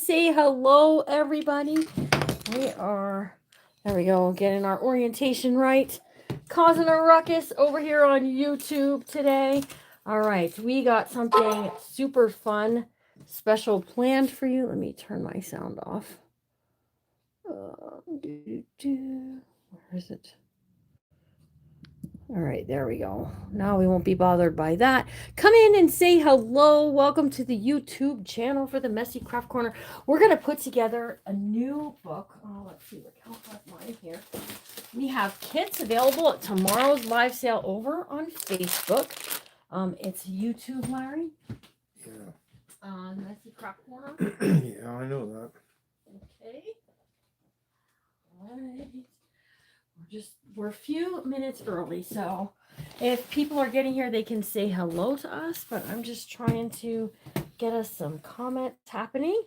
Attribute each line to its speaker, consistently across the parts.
Speaker 1: say hello, everybody. We are, there we go, getting our orientation right. Causing a ruckus over here on YouTube today. All right, we got something super fun, special planned for you. Let me turn my sound off. Where is it? All right, there we go. Now we won't be bothered by that. Come in and say hello. Welcome to the YouTube channel for the Messy Craft Corner. We're going to put together a new book. Oh, let's see. I'll have mine here. We have kits available at tomorrow's live sale over on Facebook. It's YouTube, Larry.
Speaker 2: Yeah.
Speaker 1: Messy Craft Corner.
Speaker 2: Yeah, I know that.
Speaker 1: Okay. All right. We're a few minutes early, so if people are getting here, they can say hello to us, but I'm just trying to get us some comments happening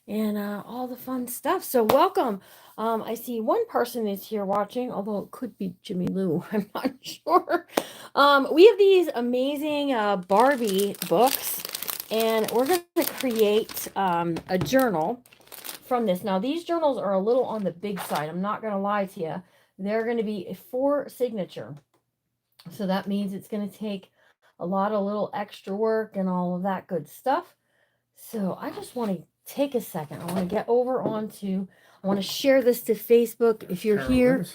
Speaker 1: and all the fun stuff. So welcome. I see one person is here watching, although it could be Jimmy Lou. I'm not sure. We have these amazing Barbie books, and we're going to create a journal from this. Now, these journals are a little on the big side. I'm not going to lie to you. They're going to be for signature. So that means it's going to take a lot of little extra work and all of that good stuff. So I just want to take a second. I want to get over onto, I want to share this to Facebook if you're here.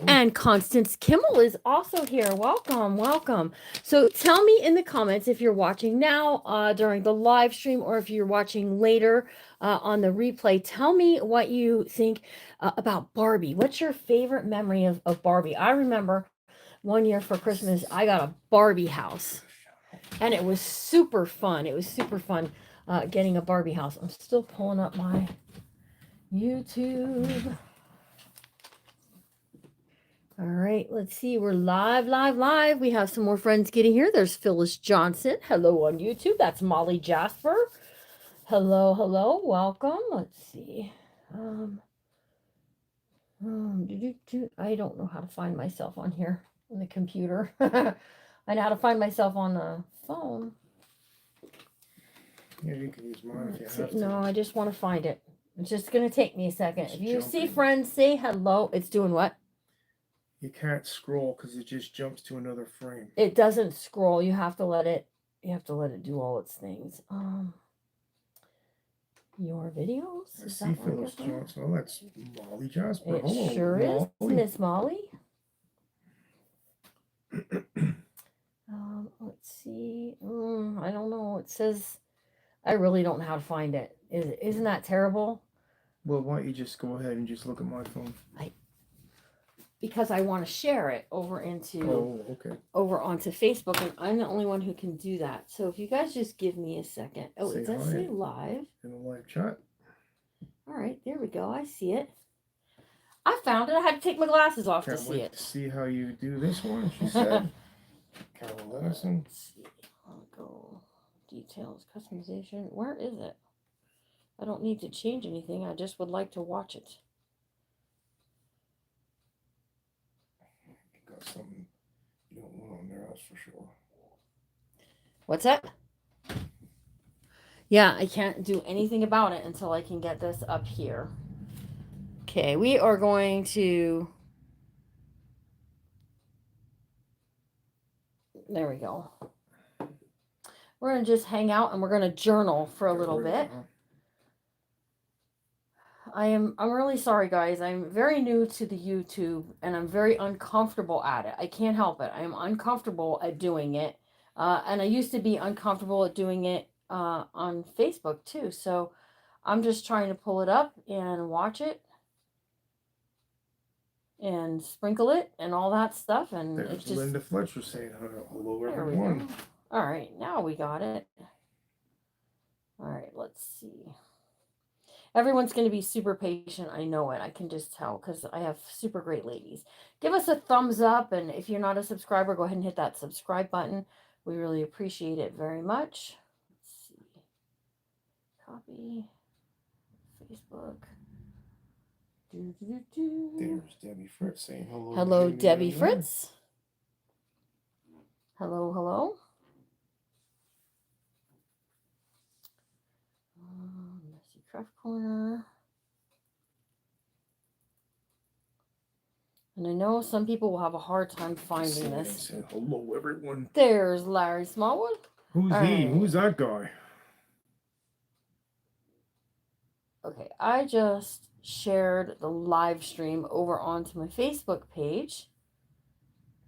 Speaker 1: And Constance Kimmel is also here. Welcome, welcome. So tell me in the comments if you're watching now during the live stream or if you're watching later on the replay. Tell me what you think about Barbie. What's your favorite memory of Barbie? I remember one year for Christmas, I got a Barbie house. And it was super fun. It was super fun getting a Barbie house. I'm still pulling up my YouTube. All right, let's see. We're live. We have some more friends getting here. There's Phyllis Johnson. Hello on YouTube. That's Molly Jasper. Hello. Welcome. Let's see. I don't know how to find myself on here on the computer. I know how to find myself on the phone.
Speaker 2: Yeah, you can use mine if you have to.
Speaker 1: No, I just want to find it. It's just going to take me a second. If you see friends, say hello. It's doing what?
Speaker 2: You can't scroll because it just jumps to another frame.
Speaker 1: It doesn't scroll. You have to let it do all its things. Your videos?
Speaker 2: I see Phyllis Johnson. Oh, that's Molly Jasper.
Speaker 1: It sure is, Miss Molly. Let's see. I don't know. It says I really don't know how to find it. Isn't that terrible?
Speaker 2: Well, why don't you just go ahead and just look at my phone?
Speaker 1: Because I want to share it over onto Facebook, and I'm the only one who can do that. So if you guys just give me a second. Oh, it does say live.
Speaker 2: In the live chat.
Speaker 1: All right, there we go. I see it. I found it. I had to take my glasses off to see it.
Speaker 2: To see how you do this one, she said. Carol Lennison.
Speaker 1: Let's see. I'll go details, customization. Where is it? I don't need to change anything. I just would like to watch it.
Speaker 2: Got something you don't want on there, that's for sure.
Speaker 1: What's that? Yeah, I can't do anything about it until I can get this up here. Okay, we are going to... There we go. We're going to just hang out and we're going to journal for a little bit. I'm really sorry, guys. I'm very new to the YouTube and I'm very uncomfortable at it. I can't help it. I'm uncomfortable at doing it. And I used to be uncomfortable at doing it on Facebook too. So I'm just trying to pull it up and watch it and sprinkle it and all that stuff. And
Speaker 2: there's
Speaker 1: it's just
Speaker 2: Linda Fletcher saying hello, everyone.
Speaker 1: All right, now we got it. All right, let's see. Everyone's going to be super patient. I know it. I can just tell because I have super great ladies. Give us a thumbs up. And if you're not a subscriber, go ahead and hit that subscribe button. We really appreciate it very much. Let's see. Copy. Facebook.
Speaker 2: There's Debbie Fritz saying hello.
Speaker 1: Hello, Debbie Fritz. Hello. craft corner. And I know some people will have a hard time finding this.
Speaker 2: Say hello, everyone.
Speaker 1: There's Larry Smallwood.
Speaker 2: Who's
Speaker 1: All
Speaker 2: he?
Speaker 1: right.
Speaker 2: Who's that guy?
Speaker 1: Okay, I just shared the live stream over onto my Facebook page.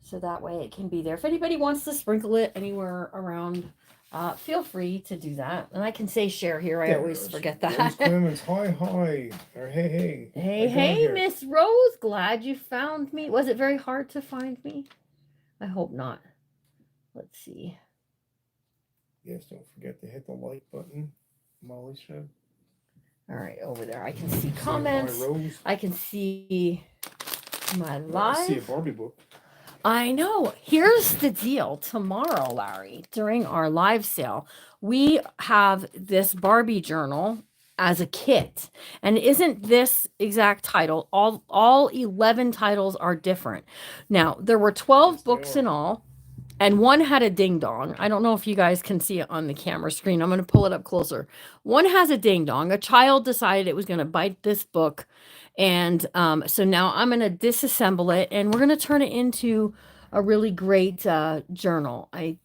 Speaker 1: So that way it can be there. If anybody wants to sprinkle it anywhere around, feel free to do that. And I can say share here. I always forget that.
Speaker 2: Rose Clemens, hi. Or hey.
Speaker 1: Hey, Miss Rose. Glad you found me. Was it very hard to find me? I hope not. Let's see.
Speaker 2: Yes, don't forget to hit the like button, Molly said.
Speaker 1: All right, over there. I can see comments. I can see my live.
Speaker 2: I see a Barbie book.
Speaker 1: I know. Here's the deal. Tomorrow, Larry, during our live sale, we have this Barbie journal as a kit. And isn't this exact title? All 11 titles are different. Now, there were 12 books in all, and one had a ding dong. I don't know if you guys can see it on the camera screen. I'm going to pull it up closer. One has a ding dong. A child decided it was going to bite this book. And so now I'm going to disassemble it, and we're going to turn it into a really great journal. I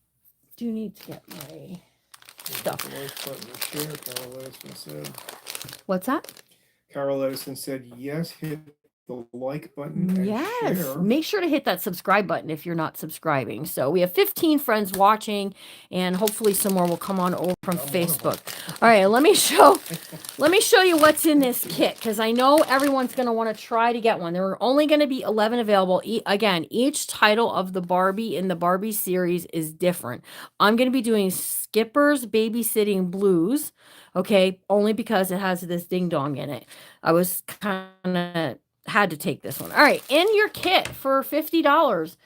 Speaker 1: do need to get my stuff. What's that?
Speaker 2: Carol Edison said, yes, hit the like button and share.
Speaker 1: Make sure to hit that subscribe button if you're not subscribing. So we have 15 friends watching, and hopefully some more will come on over from Facebook. All right, let me show you what's in this kit, because I know everyone's going to want to try to get one. There are only going to be 11 available. Again, each title of the Barbie in the Barbie series is different. I'm going to be doing Skipper's Babysitting Blues, okay, only because it has this ding dong in it. I was kind of had to take this one. All right, in your kit for $50,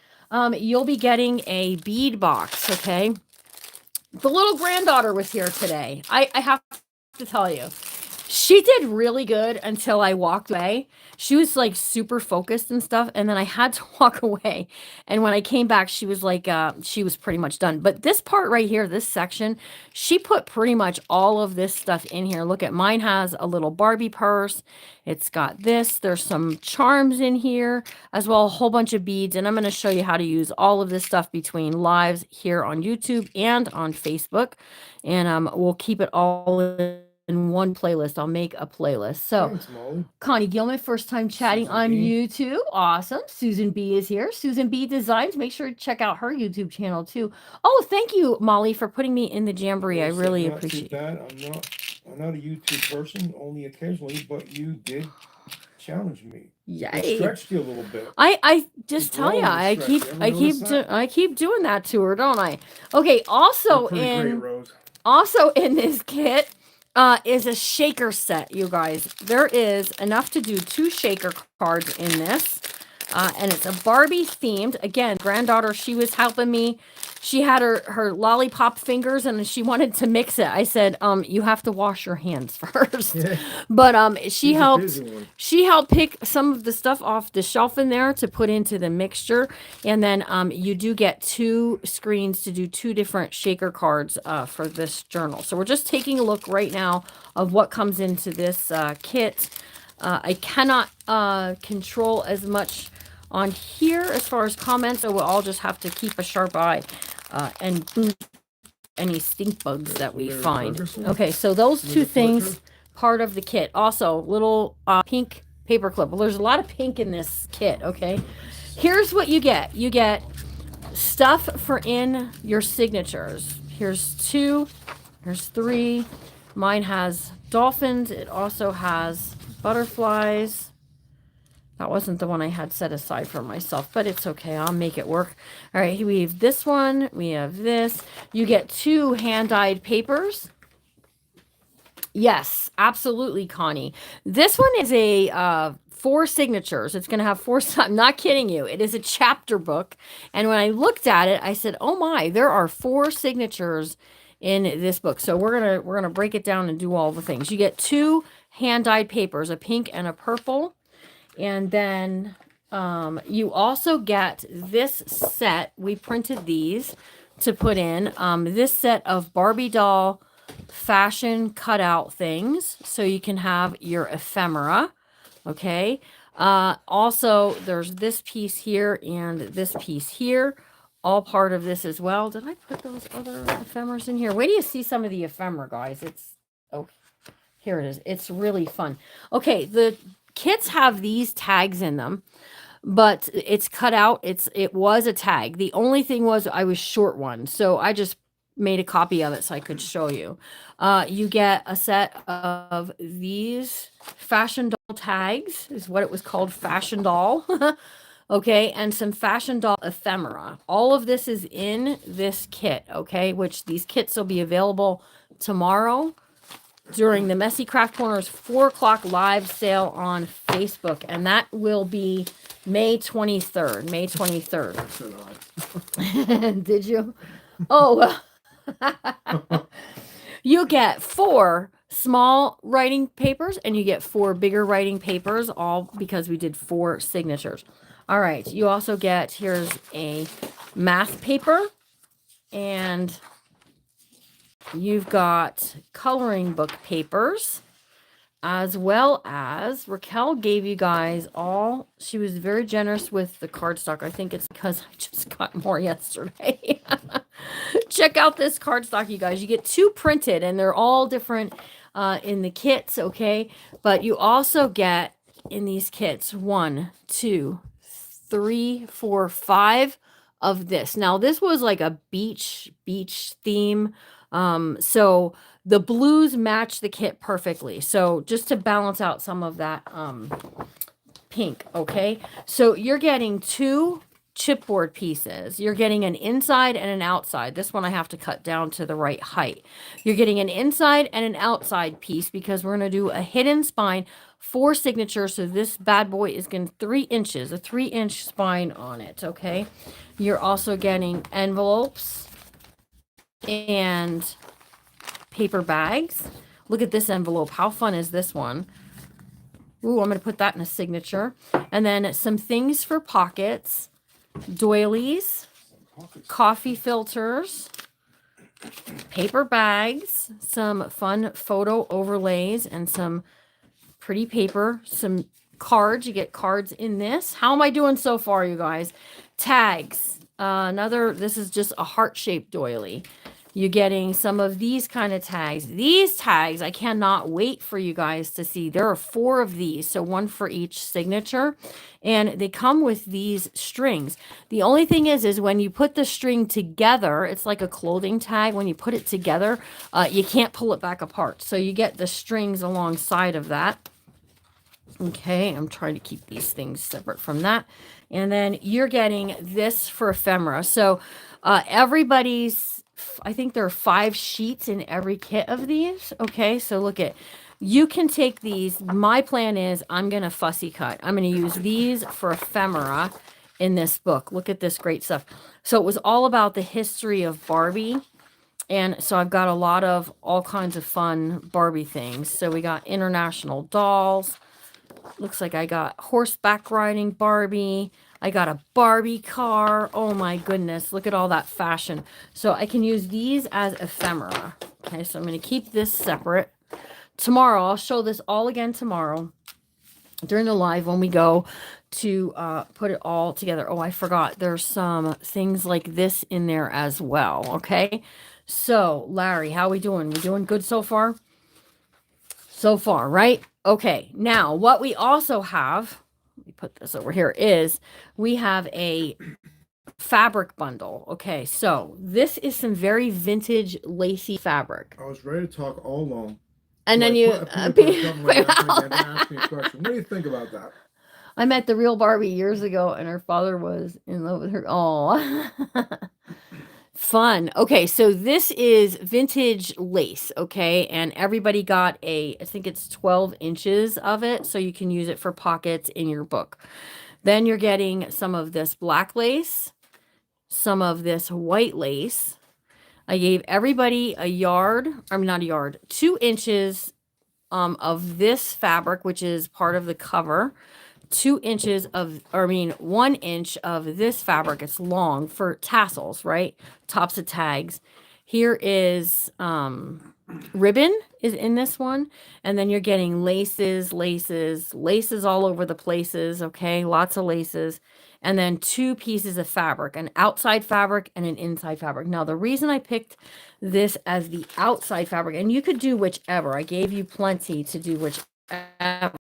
Speaker 1: you'll be getting a bead box, okay? The little granddaughter was here today. I have to tell you, she did really good until I walked away. She was like super focused and stuff, and then I had to walk away. And when I came back, she was like, she was pretty much done. But this part right here, this section, she put pretty much all of this stuff in here. Look at mine has a little Barbie purse. It's got this. There's some charms in here, as well a whole bunch of beads. And I'm going to show you how to use all of this stuff between lives here on YouTube and on Facebook. And we'll keep it all in one playlist. I'll make a playlist. So,
Speaker 2: thanks,
Speaker 1: Connie Gilman, first time chatting
Speaker 2: Susan
Speaker 1: on
Speaker 2: B.
Speaker 1: YouTube. Awesome. Susan B is here. Susan B Designs. Make sure to check out her YouTube channel too. Oh, thank you, Molly, for putting me in the Jamboree. I really appreciate it.
Speaker 2: I'm not a YouTube person, only occasionally, but you did challenge me.
Speaker 1: Yay.
Speaker 2: It stretched you a little bit.
Speaker 1: I just tell you, I keep doing that to her, don't I? Okay. Also in this kit is a shaker set, you guys. There is enough to do 2 shaker cards in this. And it's a Barbie themed. Again, granddaughter, she was helping me. She had her lollipop fingers and she wanted to mix it. I said, you have to wash your hands first. Yeah. But she helped pick some of the stuff off the shelf in there to put into the mixture. And then you do get 2 screens to do 2 different shaker cards for this journal. So we're just taking a look right now of what comes into this kit. I cannot control as much on here as far as comments, so we'll all just have to keep a sharp eye and boost any stink bugs that we find. Okay, so those 2 things, part of the kit. Also, little pink paper clip. Well, there's a lot of pink in this kit, okay? Here's what you get. You get stuff for in your signatures. Here's 2. Here's 3. Mine has dolphins. It also has butterflies. That wasn't the one I had set aside for myself, but it's okay. I'll make it work. All right, we have this one. We have this. You get 2 hand-dyed papers. Yes, absolutely, Connie. This one is a 4 signatures. It's going to have 4. I'm not kidding you. It is a chapter book. And when I looked at it, I said, oh my, there are 4 signatures in this book. So we're gonna break it down and do all the things. You get 2 hand-dyed papers, a pink and a purple. And then you also get this set. We printed these to put in. This set of Barbie doll fashion cutout things so you can have your ephemera. Okay. Also, there's this piece here and this piece here, all part of this as well. Did I put those other ephemeras in here? Wait till you see some of the ephemera, guys. It's, oh, here it is. It's really fun. Okay, the kits have these tags in them, but it's cut out. It was a tag. The only thing was I was short one, so I just made a copy of it so I could show you. You get a set of these fashion doll tags, is what it was called, fashion doll. Okay, and some fashion doll ephemera. All of this is in this kit, okay, which these kits will be available tomorrow during the Messy Craft Corner's 4 o'clock live sale on Facebook, and that will be May 23rd. May 23rd. Did you? Oh, well. You get 4 small writing papers and you get 4 bigger writing papers, all because we did 4 signatures. All right. You also get, here's a math paper, and you've got coloring book papers, as well as Raquel gave you guys all, she was very generous with the cardstock. I think it's because I just got more yesterday. Check out this cardstock, you guys. You get 2 printed, and they're all different in the kits, okay? But you also get in these kits 1, 2, 3, 4, 5 of this. Now, this was like a beach theme. So the blues match the kit perfectly. So just to balance out some of that pink, okay? So you're getting 2 chipboard pieces. You're getting an inside and an outside. This one I have to cut down to the right height. You're getting an inside and an outside piece because we're going to do a hidden spine 4 signatures. So this bad boy is going to 3 inches, a 3-inch spine on it, okay? You're also getting envelopes and paper bags. Look at this envelope. How fun is this one? Ooh, I'm going to put that in a signature. And then some things for pockets, doilies, coffee filters, paper bags, some fun photo overlays, and some pretty paper, some cards. You get cards in this. How am I doing so far, you guys? Tags. This is just a heart-shaped doily. You're getting some of these kind of tags. These tags, I cannot wait for you guys to see. There are 4 of these, so 1 for each signature. And they come with these strings. The only thing is when you put the string together, it's like a clothing tag. When you put it together, you can't pull it back apart. So you get the strings alongside of that. Okay, I'm trying to keep these things separate from that. And then you're getting this for ephemera. So everybody's, I think there are 5 sheets in every kit of these. Okay, so look at, you can take these. My plan is I'm going to fussy cut. I'm going to use these for ephemera in this book. Look at this great stuff. So it was all about the history of Barbie. And so I've got a lot of all kinds of fun Barbie things. So we got international dolls. Looks like I got horseback riding Barbie. I got a Barbie car. Oh my goodness. Look at all that fashion. So I can use these as ephemera. Okay, so I'm going to keep this separate. Tomorrow, I'll show this all again tomorrow during the live when we go to put it all together. Oh, I forgot. There's some things like this in there as well. Okay. So, Larry, how we doing? We doing good so far? So far, right? Okay. Now, what we also have, let me put this over here, is we have a fabric bundle. Okay. So, this is some very vintage lacy fabric.
Speaker 2: I was ready to talk all along.
Speaker 1: And then you
Speaker 2: ask me a question. What do you think about that?
Speaker 1: I met the real Barbie years ago, and her father was in love with her. Oh, fun. Okay, so this is vintage lace, okay? And everybody got I think it's 12 inches of it, so you can use it for pockets in your book. Then you're getting some of this black lace, some of this white lace. I gave everybody 2 inches of this fabric, which is part of the cover. 1 inch of this fabric. It's long for tassels, right? Tops of tags. Here is ribbon is in this one. And then you're getting laces, laces, laces all over the places. Okay. Lots of laces. And then 2 pieces of fabric, an outside fabric and an inside fabric. Now, the reason I picked this as the outside fabric, and you could do whichever. I gave you plenty to do whichever.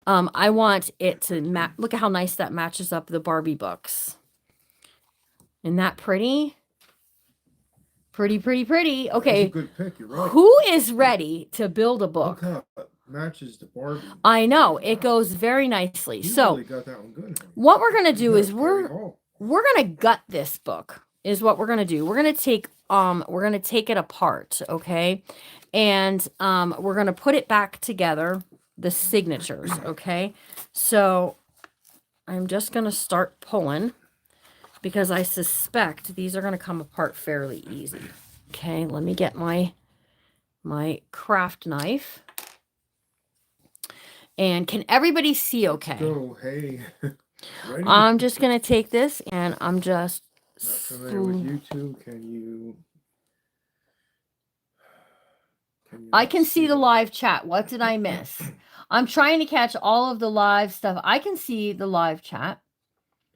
Speaker 1: I want it to match. Look at how nice that matches up the Barbie books. Isn't that pretty? Pretty, pretty, pretty. Okay.
Speaker 2: That's a good pick. You're right.
Speaker 1: Who is ready to build a book?
Speaker 2: Look how it matches the Barbie.
Speaker 1: I know. It goes very nicely.
Speaker 2: You
Speaker 1: So
Speaker 2: really got that one good.
Speaker 1: what we're going to do is
Speaker 2: Carry
Speaker 1: we're going to gut this book is what we're going to do. We're going to take it apart, okay? And we're going to put it back together, the signatures, okay? So I'm just going to start pulling because I suspect these are going to come apart fairly easy. Okay, let me get my craft knife. And can everybody see okay?
Speaker 2: Go, hey. Ready?
Speaker 1: I'm just going to take this and I'm just...
Speaker 2: Not familiar with YouTube. Can you
Speaker 1: I can see the live chat. What did I miss? I'm trying to catch all of the live stuff. I can see the live chat.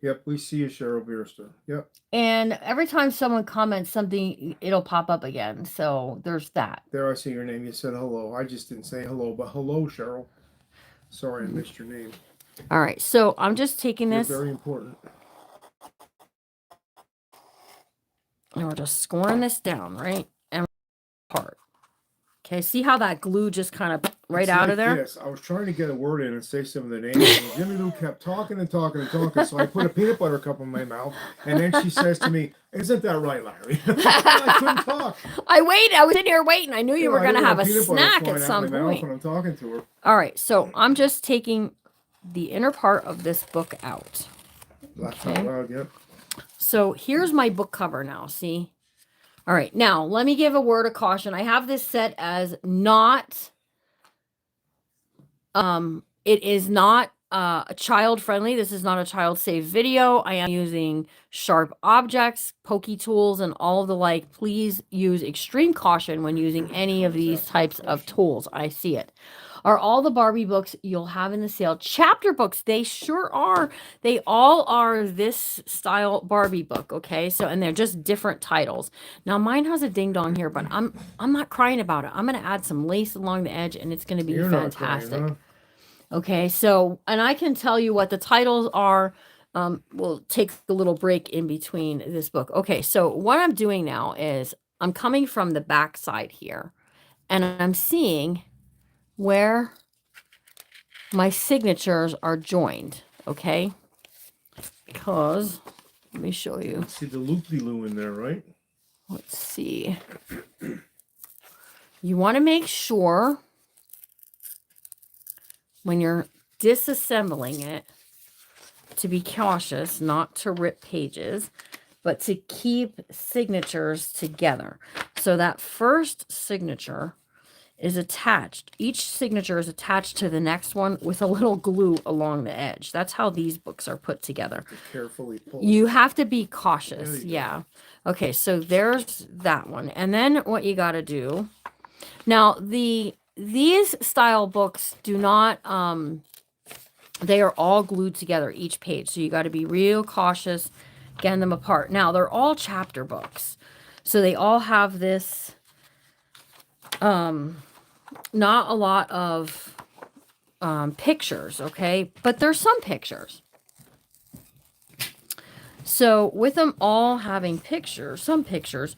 Speaker 2: Yep, we see you, Cheryl Beerster. Yep.
Speaker 1: And every time someone comments something, it'll pop up again. So there's that.
Speaker 2: There, I see your name. You said hello. I just didn't say hello, but hello, Cheryl. Sorry, I missed your name.
Speaker 1: All right, so I'm just taking this.
Speaker 2: You're very important.
Speaker 1: And we're just scoring this down, right? And apart. Okay, see how that glue just kind of right out of there?
Speaker 2: Yes, I was trying to get a word in and say some of the names, and Jimmy Lou kept talking and talking and talking, so I put a peanut butter cup in my mouth, and then she says to me, "Isn't that right, Larry?" I couldn't talk.
Speaker 1: I was in here waiting. I knew you were going to have a snack at some point.
Speaker 2: When I'm talking to her.
Speaker 1: All right, so I'm just taking the inner part of this book out.
Speaker 2: Laugh out loud, yep.
Speaker 1: So here's my book cover now, see? All right, now let me give a word of caution. I have this set as not, it is not child friendly. This is not a child safe video. I am using sharp objects, pokey tools, and all of the like. Please use extreme caution when using any of these types of tools. I see it. Are all the Barbie books you'll have in the sale chapter books? They sure are. They all are this style Barbie book, okay? So, and they're just different titles. Now, mine has a ding dong here, but I'm not crying about it. I'm going to add some lace along the edge, and it's going to be fantastic. Not crying, huh? Okay, so, and I can tell you what the titles are. We'll take a little break in between this book. Okay, so what I'm doing now is I'm coming from the back side here, and I'm seeing where my signatures are joined, okay? Because, let me show you.
Speaker 2: See the loop-de-loo in there, right?
Speaker 1: Let's see. You want to make sure when you're disassembling it to be cautious, not to rip pages, but to keep signatures together. So that first signature is attached. Each signature is attached to the next one with a little glue along the edge. That's how these books are put together.
Speaker 2: Carefully pull.
Speaker 1: You have to be cautious. Yeah. Okay, so there's that one. And then what you got to do. Now, these style books do not they are all glued together each page. So you got to be real cautious getting them apart. Now, they're all chapter books. So they all have this not a lot of pictures, okay? But there's some pictures. So with them all having pictures, some pictures,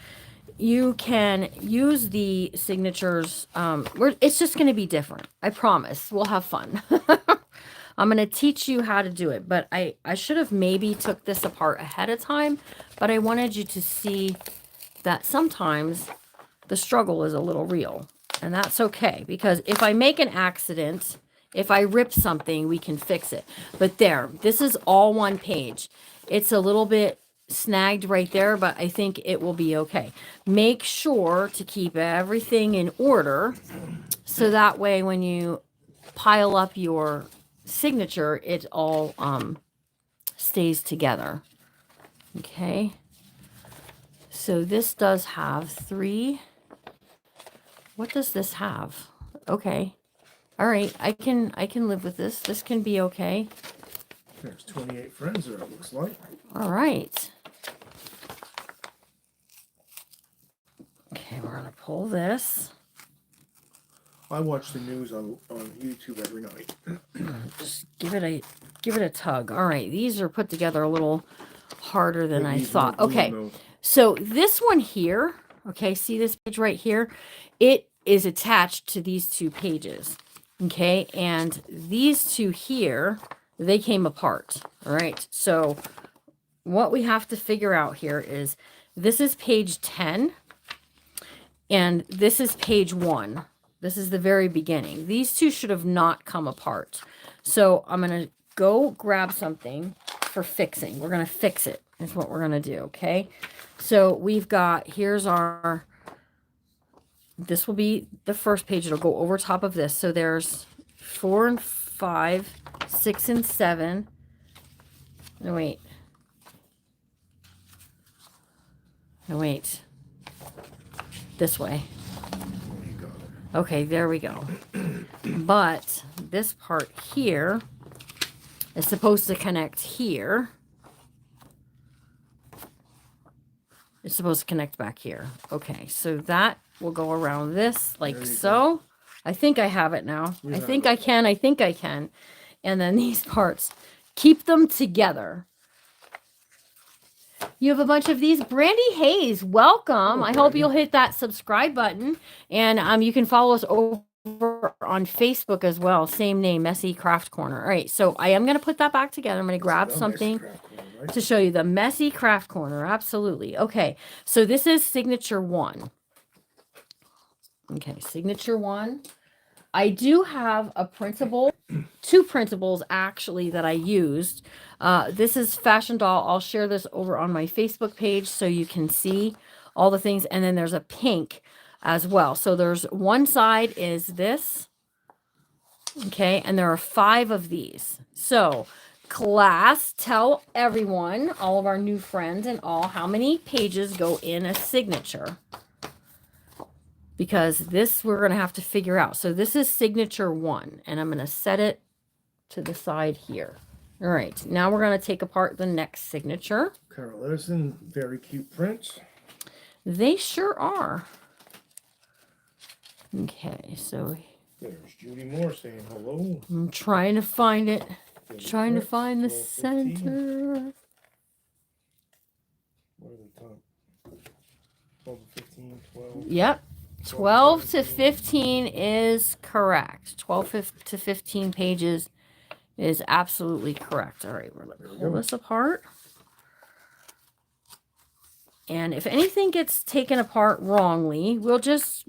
Speaker 1: you can use the signatures. It's just going to be different. I promise. We'll have fun. I'm going to teach you how to do it. But I should have maybe took this apart ahead of time. But I wanted you to see that sometimes the struggle is a little real. And that's okay, because if I make an accident, if I rip something, we can fix it. But there, this is all one page. It's a little bit snagged right there, but I think it will be okay. Make sure to keep everything in order, so that way when you pile up your signature, it all stays together. Okay. So this does have 3. What does this have? Okay. All right. I can live with this. This can be okay.
Speaker 2: There's 28 friends there, it looks like.
Speaker 1: All right. Okay, we're going to pull this.
Speaker 2: I watch the news on YouTube every night.
Speaker 1: Just give it a tug. All right. These are put together a little harder than I thought. Okay. So this one here, okay, see this page right here? It is attached to these 2 pages. Okay, and these 2 here, they came apart. All right. So what we have to figure out here is this is page 10 and this is page 1. This is the very beginning. These 2 should have not come apart. So I'm going to go grab something for fixing. We're going to fix it is what we're going to do. Okay. So we've got, here's our, this will be the first page. It'll go over top of this. So there's 4 and 5, 6 and 7. No, wait. No, wait. This way. Okay, there we go. But this part here is supposed to connect here. It's supposed to connect back here. Okay, so that will go around this like so. I think I have it now. I think I can. I think I can. And then these parts, keep them together. You have a bunch of these. Brandy Hayes, welcome. I hope you'll hit that subscribe button. And you can follow us over on Facebook as well. Same name, Messy Craft Corner. All right, so I am going to put that back together. I'm going to grab something to show you the Messy Craft Corner. Absolutely. Okay, so this is signature 1. Okay, signature 1. I do have a printable, 2 printables actually that I used. This is Fashion Doll. I'll share this over on my Facebook page so you can see all the things. And then there's a pink as well. So there's one side is this. Okay, and there are 5 of these. So class, tell everyone, all of our new friends and all, how many pages go in a signature. Because this we're going to have to figure out. So this is signature 1. And I'm going to set it to the side here. All right. Now we're going to take apart the next signature.
Speaker 2: Carol Edison, very cute prints.
Speaker 1: They sure are. Okay. So
Speaker 2: there's Judy Moore saying hello.
Speaker 1: I'm trying to find it. Trying to
Speaker 2: prints,
Speaker 1: find the
Speaker 2: 12,
Speaker 1: center.
Speaker 2: What are the top? 12 to 15, 12.
Speaker 1: Yep. 12 to 15 is correct. 12 to 15 pages is absolutely correct. All right, we're going to pull this apart. And if anything gets taken apart wrongly, we'll just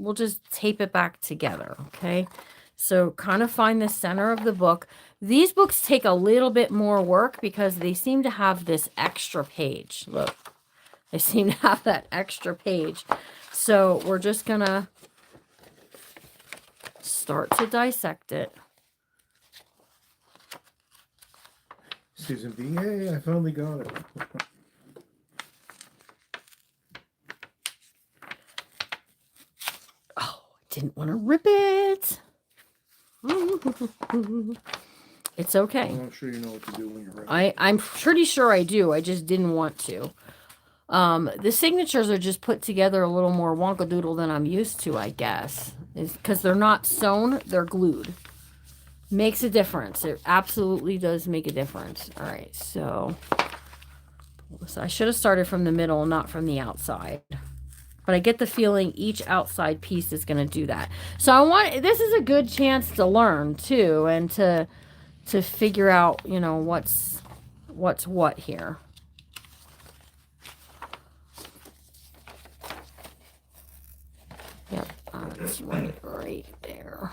Speaker 1: tape it back together, okay? So kind of find the center of the book. These books take a little bit more work because they seem to have this extra page. Look, they seem to have that extra page. So we're just going to start to dissect it.
Speaker 2: Susan B. Hey, I finally got it.
Speaker 1: Oh, didn't want to rip it. It's okay.
Speaker 2: I'm sure you know what to do when you're ready.
Speaker 1: I'm pretty sure I do. I just didn't want to. The signatures are just put together a little more wonkadoodle than I'm used to, I guess. Is because they're not sewn, they're glued. Makes a difference. It absolutely does make a difference. All right, so I should have started from the middle, not from the outside. But I get the feeling each outside piece is going to do that. So this is a good chance to learn too, and to figure out, you know, what's what here. Yep, that's right there.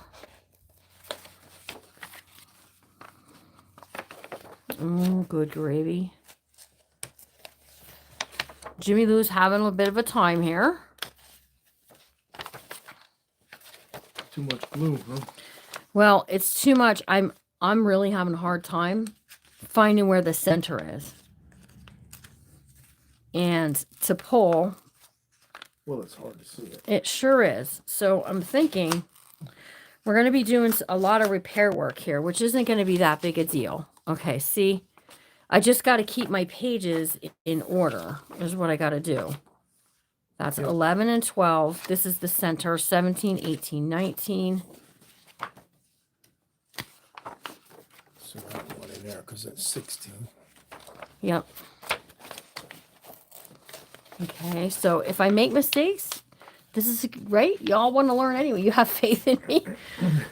Speaker 1: Good gravy. Jimmy Lou's having a bit of a time here.
Speaker 2: Too much glue, huh?
Speaker 1: Well, it's too much. I'm really having a hard time finding where the center is. And to pull,
Speaker 2: Well, it's hard to see it.
Speaker 1: It sure is. So I'm thinking we're going to be doing a lot of repair work here, which isn't going to be that big a deal. Okay, see? I just got to keep my pages in order is what I got to do. That's 11 and 12. This is the center, 17, 18, 19.
Speaker 2: So that one in there because it's 16.
Speaker 1: Yep. Okay, so if I make mistakes, this is right. Y'all want to learn anyway. You have faith in me.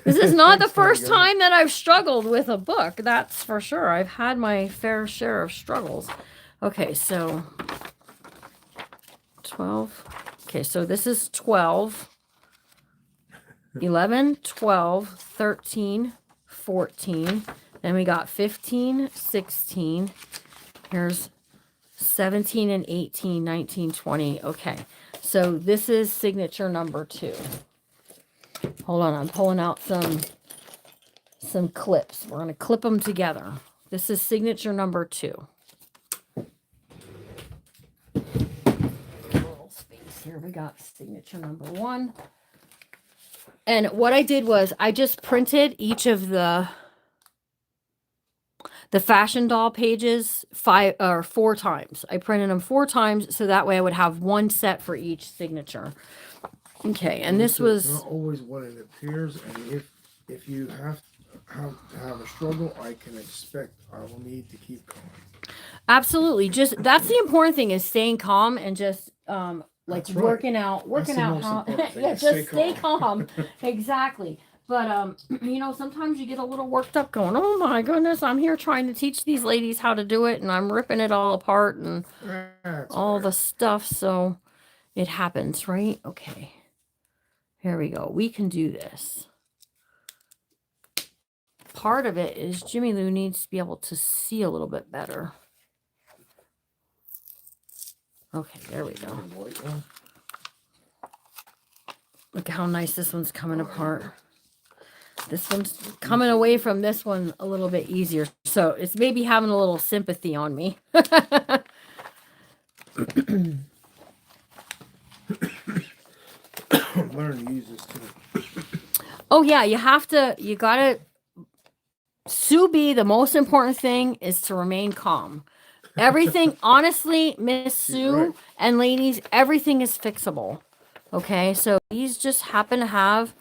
Speaker 1: This is not the first time that I've struggled with a book. That's for sure. I've had my fair share of struggles. Okay, so 12. Okay, so this is 12, 11, 12, 13, 14. Then we got 15, 16. Here's 17 and 18, 19, 20. Okay, so this is signature number 2. Hold on, I'm pulling out some clips. We're going to clip them together. This is signature number 2. Little space here. We got signature number 1. And what I did was I just printed each of the fashion doll pages 4 times. I printed them 4 times so that way I would have one set for each signature. Okay, and this was
Speaker 2: not always what it appears, and if you have to have a struggle, I can expect I will need to keep calm.
Speaker 1: Absolutely. Just that's the important thing is staying calm and just like
Speaker 2: That's right.
Speaker 1: working out how yeah, just stay calm. Exactly. But you know, sometimes you get a little worked up going, oh my goodness, I'm here trying to teach these ladies how to do it and I'm ripping it all apart and all the stuff, so it happens, right? Okay. Here we go. We can do this. Part of it is Jimmy Lou needs to be able to see a little bit better. Okay, there we go. Look how nice this one's coming apart. This one's coming away from this one a little bit easier. So it's maybe having a little sympathy on me.
Speaker 2: Learn to use this too.
Speaker 1: Oh yeah, you gotta, Sue B, the most important thing is to remain calm. Everything, honestly, Miss Sue and ladies, everything is fixable. Okay, so these just happen to have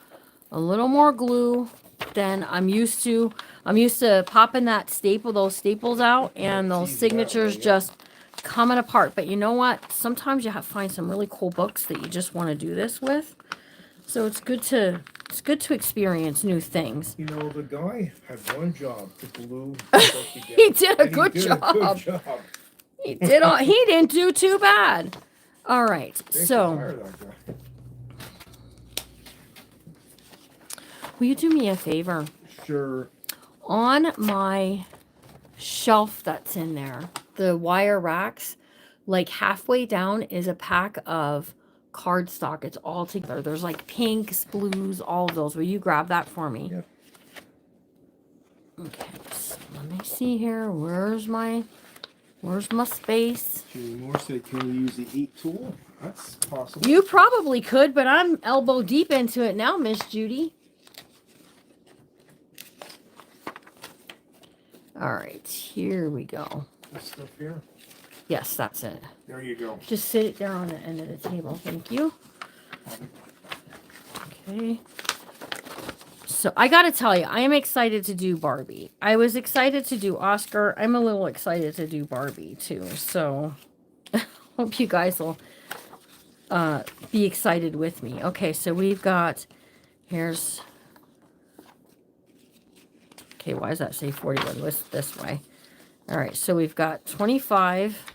Speaker 1: a little more glue than I'm used to. I'm used to popping those staples out, and those signatures just coming apart. But you know what? Sometimes you have to find some really cool books that you just want to do this with. So it's good to experience new things.
Speaker 2: You know, the guy had one job to glue.
Speaker 1: He did a good job. He didn't do too bad. All right, so will you do me a favor?
Speaker 2: Sure.
Speaker 1: On my shelf that's in there, the wire racks, like halfway down is a pack of cardstock. It's all together. There's like pinks, blues, all of those. Will you grab that for me?
Speaker 2: Yep.
Speaker 1: Okay, so let me see here. Where's my space?
Speaker 2: Julie Moore said, can we use the Eat tool? That's possible.
Speaker 1: You probably could, but I'm elbow deep into it now, Miss Judy. All right, here we go.
Speaker 2: This stuff here?
Speaker 1: Yes, that's it.
Speaker 2: There you go.
Speaker 1: Just sit it there on the end of the table. Thank you. Okay. So I got to tell you, I am excited to do Barbie. I was excited to do Oscar. I'm a little excited to do Barbie too. So hope you guys will be excited with me. Okay, so we've got, okay, why does that say 41? What's this way? All right, so we've got 25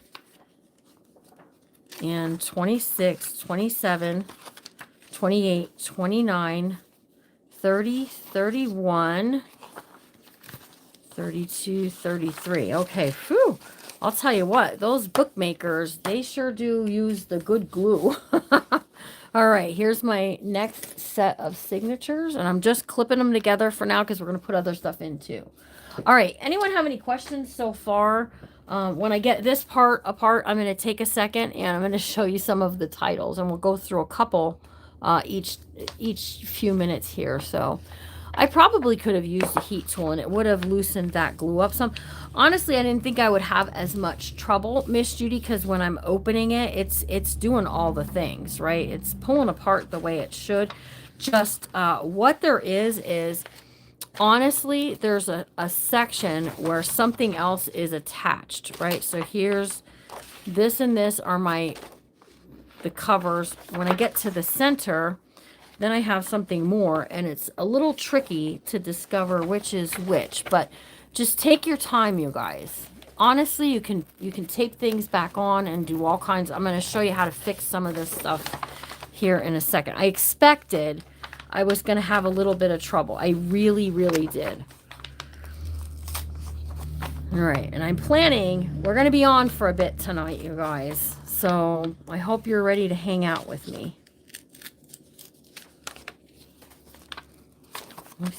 Speaker 1: and 26, 27, 28, 29, 30, 31, 32, 33. Okay, whew. I'll tell you what, those bookmakers, they sure do use the good glue. All right, here's my next set of signatures, and I'm just clipping them together for now because we're going to put other stuff in too. All right, anyone have any questions so far? When I get this part apart, I'm going to take a second and I'm going to show you some of the titles, and we'll go through a couple each few minutes here. So I probably could have used a heat tool and it would have loosened that glue up some. Honestly, I didn't think I would have as much trouble, Miss Judy, because when I'm opening it, it's doing all the things, right? It's pulling apart the way it should. Just what there is honestly, there's a section where something else is attached, right? So here's this and this are the covers. When I get to the center, then I have something more, and it's a little tricky to discover which is which, but just take your time, you guys. Honestly, you can tape things back on and do all kinds. I'm going to show you how to fix some of this stuff here in a second. I expected I was going to have a little bit of trouble. I really, really did. All right, and I'm planning, we're going to be on for a bit tonight, you guys. So I hope you're ready to hang out with me. I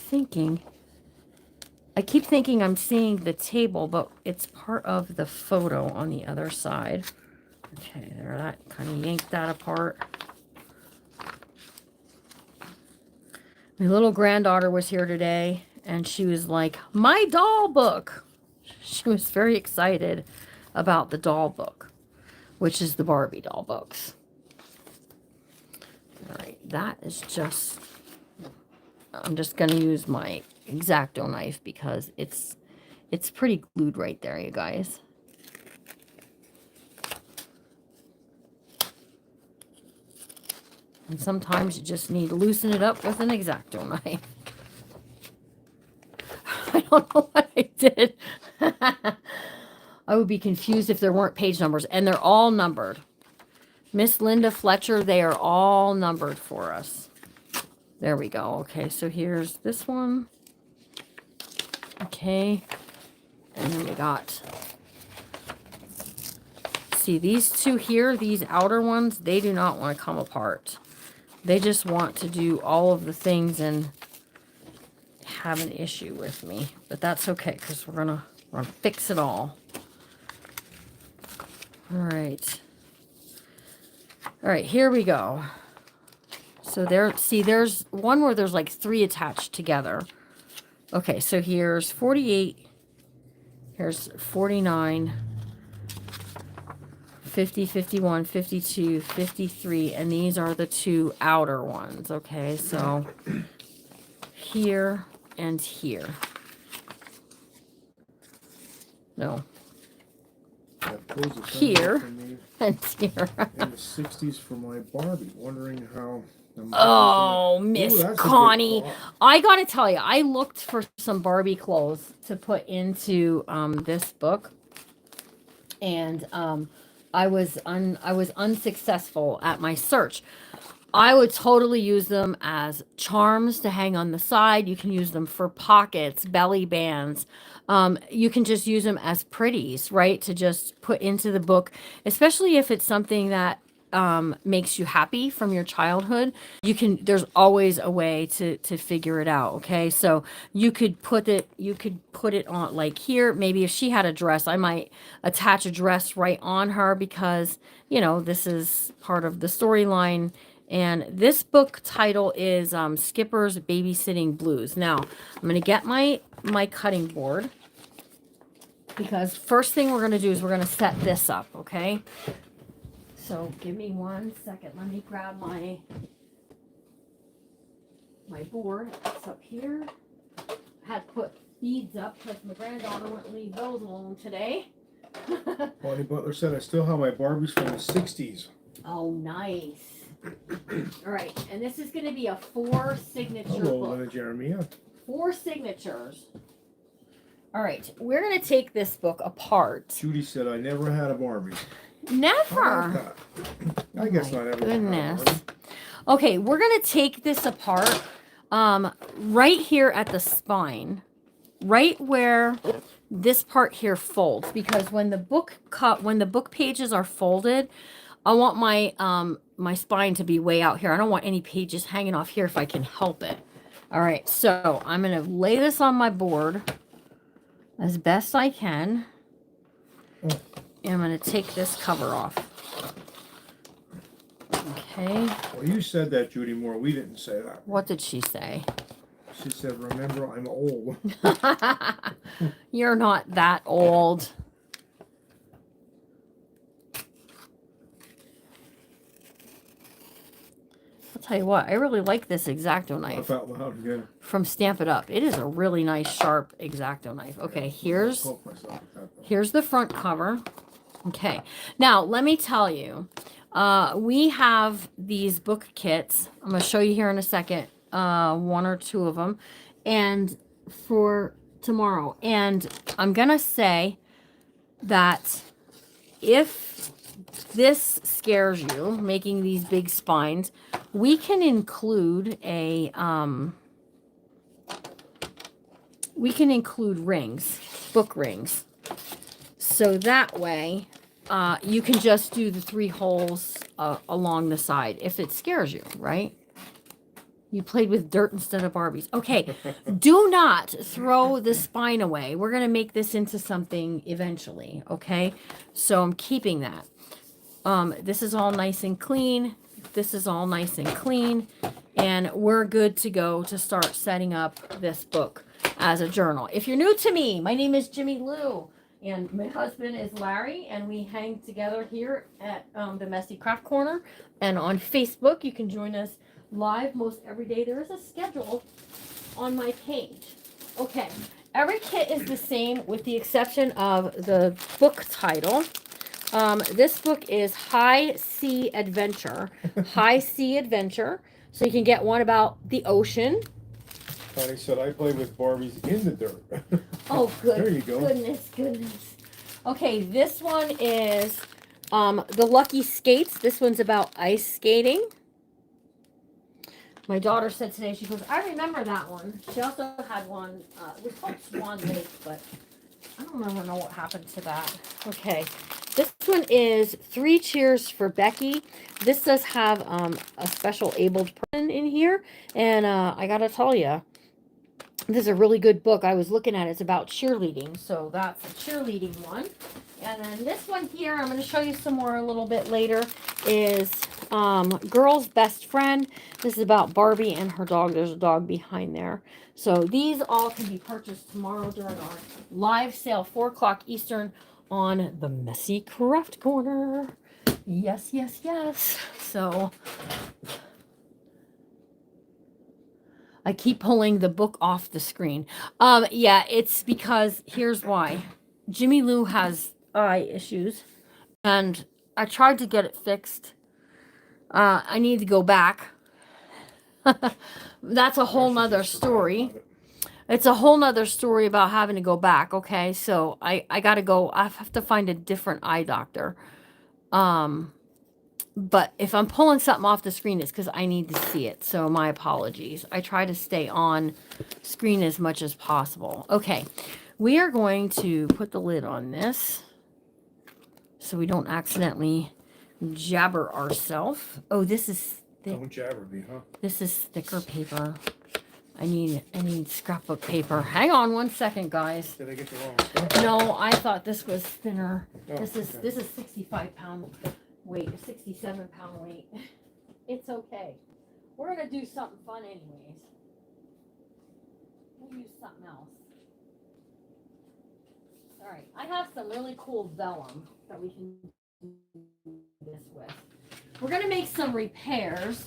Speaker 1: keep thinking I'm seeing the table, but it's part of the photo on the other side. Okay, there, that kind of yanked that apart. My little granddaughter was here today, and she was like, my doll book. She was very excited about the doll book, which is the Barbie doll books. All right, that is just... I'm just going to use my X-Acto knife because it's pretty glued right there, you guys. And sometimes you just need to loosen it up with an X-Acto knife. I don't know what I did. I would be confused if there weren't page numbers, and they're all numbered. Miss Linda Fletcher, they are all numbered for us. There we go. Okay, so here's this one. Okay. And then we got... See, these two here, these outer ones, they do not want to come apart. They just want to do all of the things and have an issue with me. But that's okay, because we're gonna fix it all. All right. All right, here we go. So there, see, there's one where there's like 3 attached together. Okay, so here's 48, here's 49, 50, 51, 52, 53, and these are the 2 outer ones. Okay, so here and here. No. Here and here.
Speaker 2: And the 60s for my Barbie. Wondering how...
Speaker 1: Oh, Miss Connie. I gotta tell you, I looked for some Barbie clothes to put into this book. And I was unsuccessful at my search. I would totally use them as charms to hang on the side. You can use them for pockets, belly bands. You can just use them as pretties, right? To just put into the book, especially if it's something that makes you happy from your childhood. There's always a way to figure it out. Okay. So you could put it on like here. Maybe if she had a dress, I might attach a dress right on her because, you know, this is part of the storyline. And this book title is Skipper's Babysitting Blues. Now I'm going to get my cutting board because first thing we're going to do is we're going to set this up. Okay. So give me 1 second. Let me grab my my board. It's up here. I had to put beads up because my granddaughter wouldn't leave those alone today.
Speaker 2: Bonnie Butler said I still have my Barbies from the 60s.
Speaker 1: Oh, nice. All right, and this is going to be a 4-signature
Speaker 2: Hello,
Speaker 1: book.
Speaker 2: Jeremiah.
Speaker 1: 4 signatures. All right, we're going to take this book apart.
Speaker 2: Judy said I never had a Barbie.
Speaker 1: Never.
Speaker 2: I guess not everyone.
Speaker 1: Goodness. Okay, we're going to take this apart right here at the spine, right where this part here folds, because when the book pages are folded, I want my my spine to be way out here. I don't want any pages hanging off here if I can help it. All right, so I'm going to lay this on my board as best I can. And I'm going to take this cover off. Okay.
Speaker 2: Well, you said that, Judy Moore. We didn't say that.
Speaker 1: What did she say?
Speaker 2: She said, remember, I'm old.
Speaker 1: You're not that old. I'll tell you what, I really like this X-Acto knife.
Speaker 2: Laugh out loud again.
Speaker 1: From Stamp It Up. It is a really nice, sharp X-Acto knife. Okay, here's the front cover. Okay, now let me tell you, we have these book kits. I'm going to show you here in a second, one or two of them, and for tomorrow. And I'm going to say that if this scares you, making these big spines, we can include a, rings, book rings. So that way, you can just do the 3 holes along the side if it scares you, right? You played with dirt instead of Barbies. Okay, do not throw the spine away. We're going to make this into something eventually, okay? So I'm keeping that. This is all nice and clean. This is all nice and clean. And we're good to go to start setting up this book as a journal. If you're new to me, my name is Jimmy Lou. And my husband is Larry, and we hang together here at the Messy Craft Corner. And on Facebook, you can join us live most every day. There is a schedule on my page. Okay, every kit is the same with the exception of the book title. This book is High Sea Adventure. High Sea Adventure. So you can get one about the ocean.
Speaker 2: Connie said, I play with Barbies in the dirt.
Speaker 1: Oh, good.
Speaker 2: There you go.
Speaker 1: Goodness. Okay, this one is the Lucky Skates. This one's about ice skating. My daughter said today, she goes, I remember that one. She also had one, it was called Swan Lake, but I don't know what happened to that. Okay, this one is 3 Cheers for Becky. This does have a special abled person in here, and I gotta tell you, this is a really good book. I was looking at it. It's about cheerleading, so that's a cheerleading one. And then this one here, I'm going to show you some more a little bit later, is Girl's Best Friend. This is about Barbie and her dog. There's a dog behind there. So these all can be purchased tomorrow during our live sale, 4 o'clock Eastern, on the Messy Craft Corner. Yes. So I keep pulling the book off the screen. Yeah, it's because, here's why. Jimmy Lou has eye issues, and I tried to get it fixed. I need to go back. That's a whole nother story. It's a whole nother story about having to go back, okay? So I gotta go. I have to find a different eye doctor. But if I'm pulling something off the screen, it's because I need to see it. So my apologies. I try to stay on screen as much as possible. Okay, we are going to put the lid on this so we don't accidentally jabber ourselves. Oh, this is thick.
Speaker 2: Don't jabber me, huh?
Speaker 1: This is thicker paper. I need scrapbook paper. Hang on 1 second, guys.
Speaker 2: Did I get the wrong stuff?
Speaker 1: No, I thought this was thinner.
Speaker 2: Oh,
Speaker 1: this is 65-pound weight, 67-pound weight. It's okay. We're gonna do something fun anyways. We'll use something else. All right, I have some really cool vellum that we can do this with. We're gonna make some repairs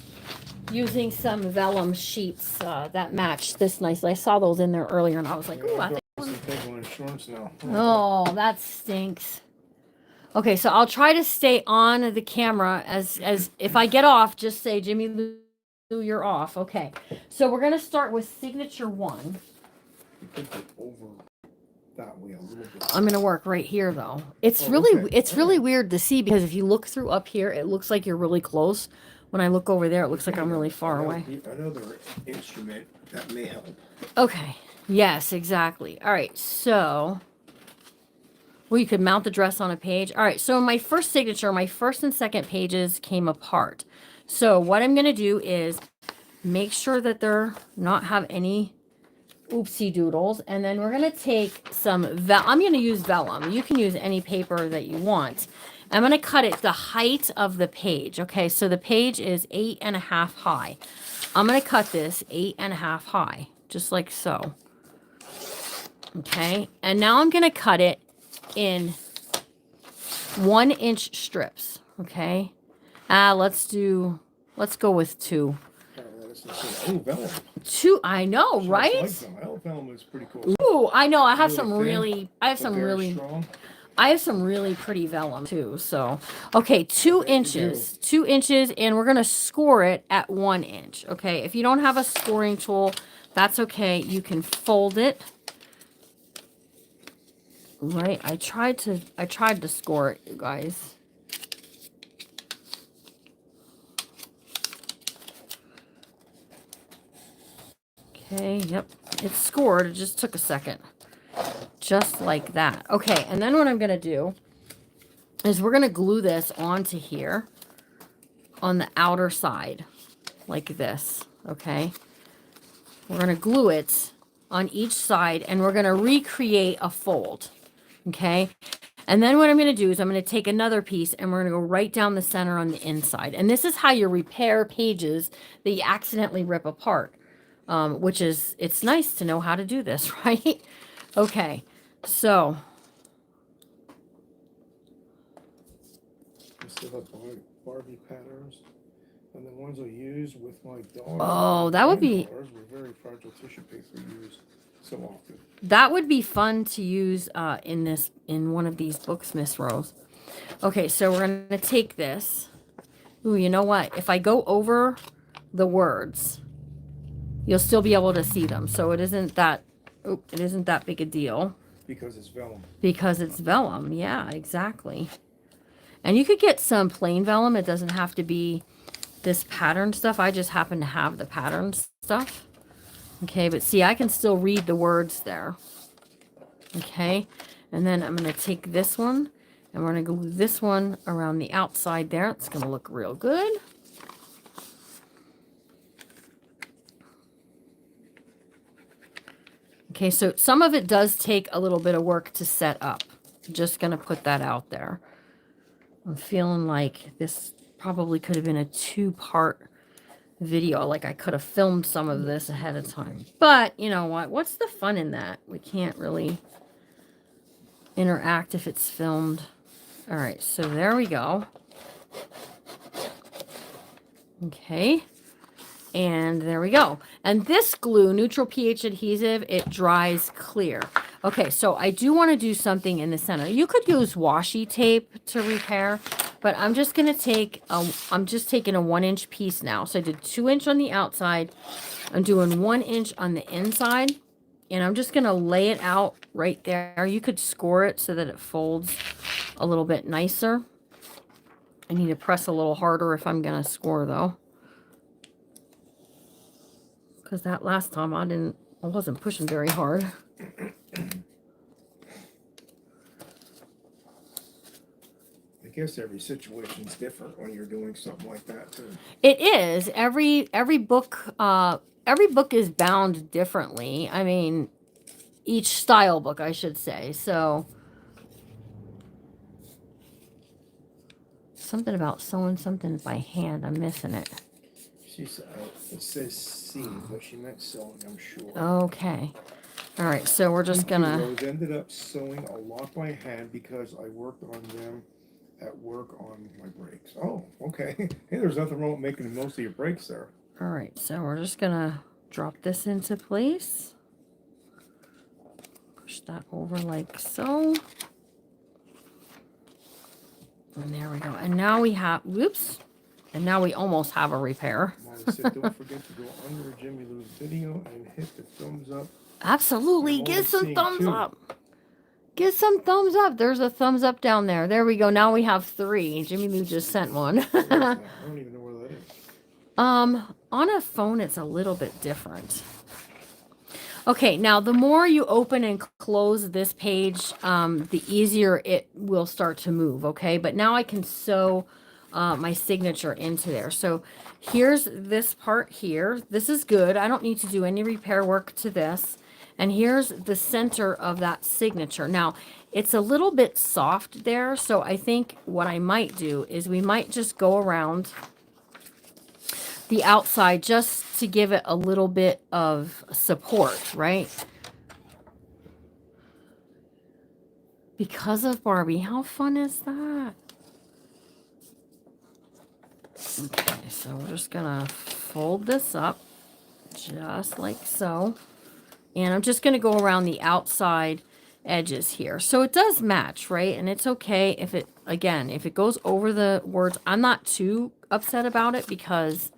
Speaker 1: using some vellum sheets that match this nicely. I saw those in there earlier, and I was like, "Ooh, I think."
Speaker 2: Insurance now.
Speaker 1: Oh, that stinks. Okay, so I'll try to stay on the camera as if I get off, just say, Jimmy Lou, you're off. Okay, so we're going to start with signature 1.
Speaker 2: You could get over that way a little bit.
Speaker 1: I'm going to work right here, though. It's really weird to see, because if you look through up here, it looks like you're really close. When I look over there, it looks like I'm really far away.
Speaker 2: Another instrument that may help.
Speaker 1: Okay, yes, exactly. All right, so Well, you could mount the dress on a page. All right, so my first signature, my first and second pages came apart. So what I'm going to do is make sure that they're not have any oopsie doodles. And then we're going to take some, I'm going to use vellum. You can use any paper that you want. I'm going to cut it the height of the page. Okay, so the page is 8.5 high. I'm going to cut this 8.5 high, just like so. Okay, and now I'm going to cut it in 1-inch strips. Okay, let's go with 2.
Speaker 2: Oh, vellum.
Speaker 1: 2, I know, right?
Speaker 2: Vellum is pretty cool.
Speaker 1: Ooh, I know. I have
Speaker 2: Really
Speaker 1: some
Speaker 2: thin,
Speaker 1: really, I have some really,
Speaker 2: strong.
Speaker 1: I have some really pretty vellum too. So, okay, 2 inches, 2 inches, and we're gonna score it at 1 inch. Okay, if you don't have a scoring tool, that's okay. You can fold it. Right, I tried to score it, you guys. Okay, yep, it's scored. It just took a second. Just like that. Okay, and then what I'm gonna do is we're gonna glue this onto here on the outer side, like this, okay? We're gonna glue it on each side, and we're gonna recreate a fold. Okay, and then what I'm going to do is I'm going to take another piece and we're going to go right down the center on the inside. And this is how you repair pages that you accidentally rip apart, which is, it's nice to know how to do this, right? Okay, so.
Speaker 2: I still have Barbie patterns, and the ones I use with my dog.
Speaker 1: Oh, that would be.
Speaker 2: Were very fragile tissue paper used so often.
Speaker 1: That would be fun to use in one of these books, Miss Rose. Okay, so we're going to take this. Ooh, you know what? If I go over the words, you'll still be able to see them. So it isn't that big a deal.
Speaker 2: Because it's vellum.
Speaker 1: Because it's vellum. Yeah, exactly. And you could get some plain vellum. It doesn't have to be this pattern stuff. I just happen to have the pattern stuff. Okay, but see, I can still read the words there. Okay, and then I'm going to take this one, and we're going to glue this one around the outside there. It's going to look real good. Okay, so some of it does take a little bit of work to set up. Just going to put that out there. I'm feeling like this probably could have been a 2-part video. Like I could have filmed some of this ahead of time. But you know what? What's the fun in that? We can't really interact if it's filmed. All right, so there we go. Okay. And there we go. And this glue, neutral pH adhesive, it dries clear. Okay, so I do want to do something in the center. You could use washi tape to repair, but I'm just going to take, I'm just taking a 1-inch piece now. So I did 2-inch on the outside. I'm doing 1-inch on the inside. And I'm just going to lay it out right there. You could score it so that it folds a little bit nicer. I need to press a little harder if I'm going to score though. Because that last time I wasn't pushing very hard.
Speaker 2: I guess every situation's different when you're doing something like that too.
Speaker 1: It is. Every book is bound differently. I mean, each style book, I should say. So something about sewing something by hand. I'm missing it.
Speaker 2: She said, it says seed, but she meant sewing, I'm sure.
Speaker 1: Okay. All right, so we're just gonna.
Speaker 2: Rose ended up sewing a lot by hand because I worked on them at work on my breaks. Oh, okay. Hey, there's nothing wrong with making most of your breaks there.
Speaker 1: All right, so we're just gonna drop this into place. Push that over like so. And there we go. And now we have, whoops. And now we almost have a repair.
Speaker 2: Molly said, don't forget to go under Jimmy Lou's video and hit the thumbs up.
Speaker 1: Absolutely. Give some thumbs up. Give some thumbs up. There's a thumbs up down there. There we go. Now we have 3. Jimmy Lou just sent one.
Speaker 2: I don't even know where that is.
Speaker 1: On a phone, it's a little bit different. Okay, now the more you open and close this page, the easier it will start to move, okay? But now I can sew my signature into there. So here's this part here. This is good. I don't need to do any repair work to this. And here's the center of that signature. Now, it's a little bit soft there, so I think what I might do is we might just go around the outside just to give it a little bit of support, right? Because of Barbie. How fun is that? Okay, so we're just gonna fold this up just like so. And I'm just gonna go around the outside edges here. So it does match, right? And it's okay if it, again, if it goes over the words. I'm not too upset about it because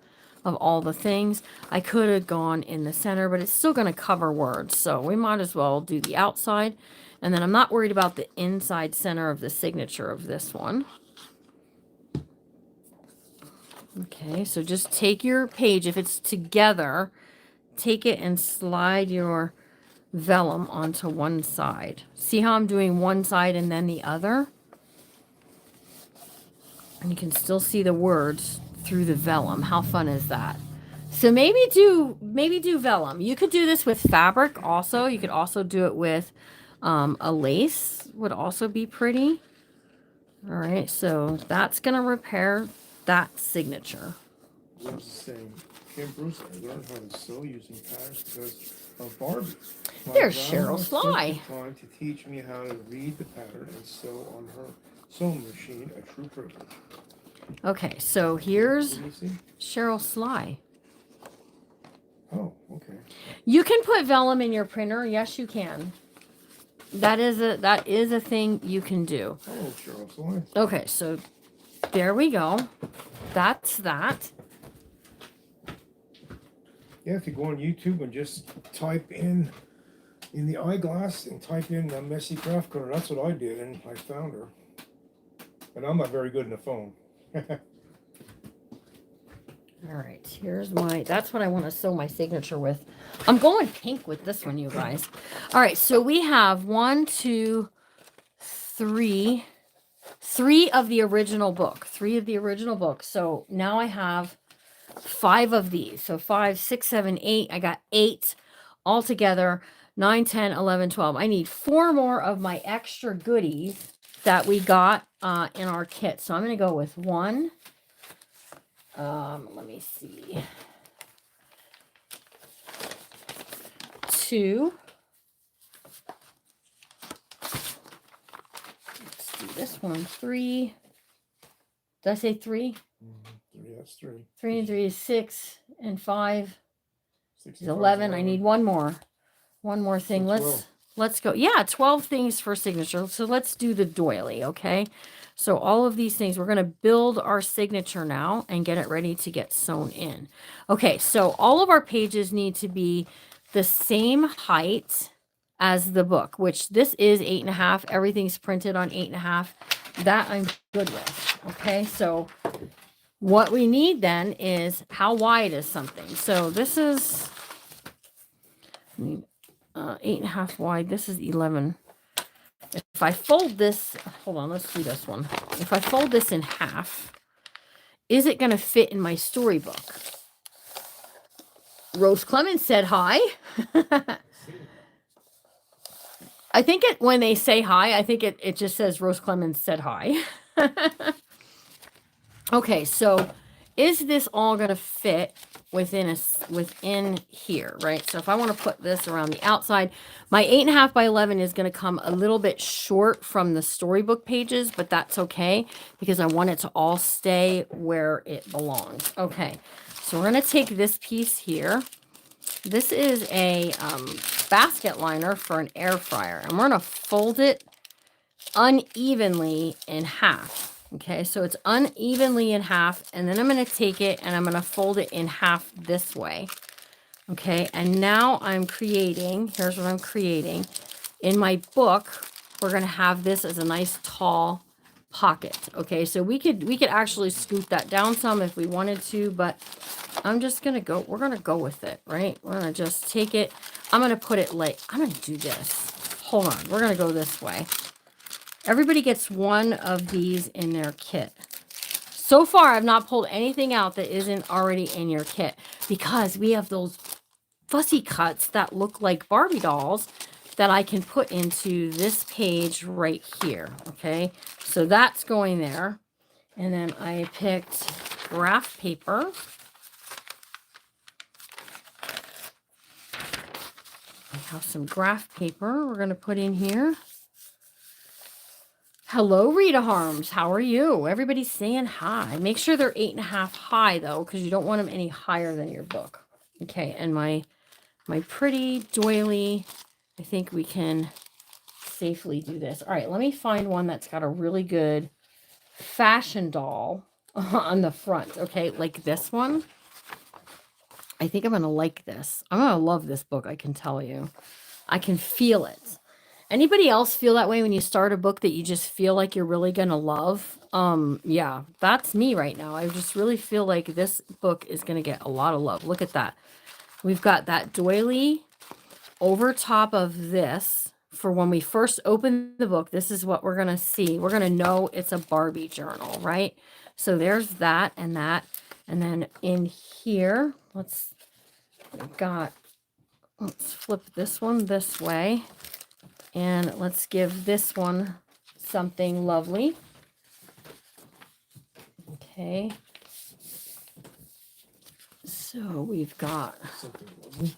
Speaker 1: of all the things. I could have gone in the center, but it's still going to cover words. So we might as well do the outside. And then I'm not worried about the inside center of the signature of this one. Okay, so just take your page. If it's together, take it and slide your vellum onto one side. See how I'm doing one side and then the other? And you can still see the words through the vellum. How fun is that? So maybe do vellum. You could do this with fabric also. You could also do it with a lace, would also be pretty. All right, so that's going to repair that signature.
Speaker 2: Bruce is saying, Kim Bruce, I learned how to sew using patterns because of Barbie.
Speaker 1: There's Cheryl Sly.
Speaker 2: Trying to teach me how to read the pattern and sew on her sewing machine, a true privilege.
Speaker 1: Okay, so here's Cheryl Sly.
Speaker 2: Oh, okay.
Speaker 1: You can put vellum in your printer. Yes, you can. That is a thing you can do.
Speaker 2: Oh, Cheryl Sly.
Speaker 1: Okay, so there we go. That's that.
Speaker 2: Yeah, if you go on YouTube and just type in the eyeglass and type in Messy Craft Cutter, that's what I did, and I found her. And I'm not very good on the phone.
Speaker 1: All right, here's that's what I want to sew my signature with. I'm going pink with this one, you guys. All right, so we have 1, 2, 3 of the original book. 3 of the original book. So now I have 5 of these. So 5, 6, 7, 8. I got 8 altogether. 9, 10, 11, 12. I need 4 more of my extra goodies that we got in our kit. So I'm going to go with 1. Let me see. 2. Let's do this one. 3. Did I say 3?
Speaker 2: 3, that's 3.
Speaker 1: 3 and 3 is 6, and 5
Speaker 2: 6
Speaker 1: is 11. I need one more. One more thing. Let's go. Yeah, 12 things for signature. So let's do the doily, okay? So all of these things, we're going to build our signature now and get it ready to get sewn in. Okay, so all of our pages need to be the same height as the book, which this is 8.5. Everything's printed on 8.5. That I'm good with. Okay, so what we need then is how wide is something. So this is 8.5 wide. This is 11. If I fold this, hold on, let's do this one. If I fold this in half, is it going to fit in my storybook? Rose Clemens said hi. I think when they say hi, I think it just says Rose Clemens said hi. Okay, so is this all going to fit within here, right? So if I want to put this around the outside, my 8.5 by 11 is going to come a little bit short from the storybook pages, but that's okay because I want it to all stay where it belongs. Okay, so we're going to take this piece here. This is a basket liner for an air fryer, and we're going to fold it unevenly in half. Okay, so it's unevenly in half, and then I'm going to take it and I'm going to fold it in half this way. Okay, and now I'm creating, here's what I'm creating. In my book, we're going to have this as a nice tall pocket. Okay, so we could actually scoot that down some if we wanted to, but I'm just going to go, we're going to go with it, right? We're going to just take it. I'm going to put it like, I'm going to do this. Hold on. We're going to go this way. Everybody gets one of these in their kit. So far, I've not pulled anything out that isn't already in your kit because we have those fussy cuts that look like Barbie dolls that I can put into this page right here. Okay, so that's going there. And then I picked graph paper. I have some graph paper we're going to put in here. Hello, Rita Harms. How are you? Everybody's saying hi. Make sure they're 8.5 high, though, because you don't want them any higher than your book. Okay, and my pretty doily, I think we can safely do this. All right, let me find one that's got a really good fashion doll on the front. Okay, like this one. I think I'm going to like this. I'm going to love this book, I can tell you. I can feel it. Anybody else feel that way when you start a book that you just feel like you're really going to love? Yeah, that's me right now. I just really feel like this book is going to get a lot of love. Look at that. We've got that doily over top of this for when we first open the book. This is what we're going to see. We're going to know it's a Barbie journal, right? So there's that and that. And then in here, let's flip this one this way. And let's give this one something lovely. Okay. So we've got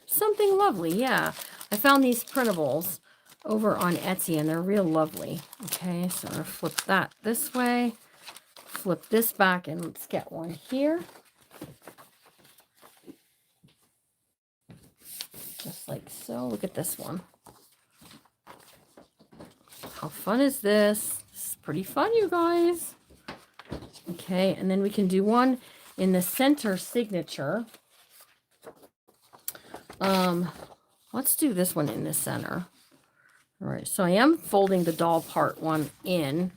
Speaker 1: something lovely. Yeah. I found these printables over on Etsy and they're real lovely. Okay. So I'm going to flip that this way. Flip this back and let's get one here. Just like so. Look at this one. How fun is this? This is pretty fun, you guys. Okay, and then we can do one in the center signature. Let's do this one in the center. All right, so I am folding the doll part one in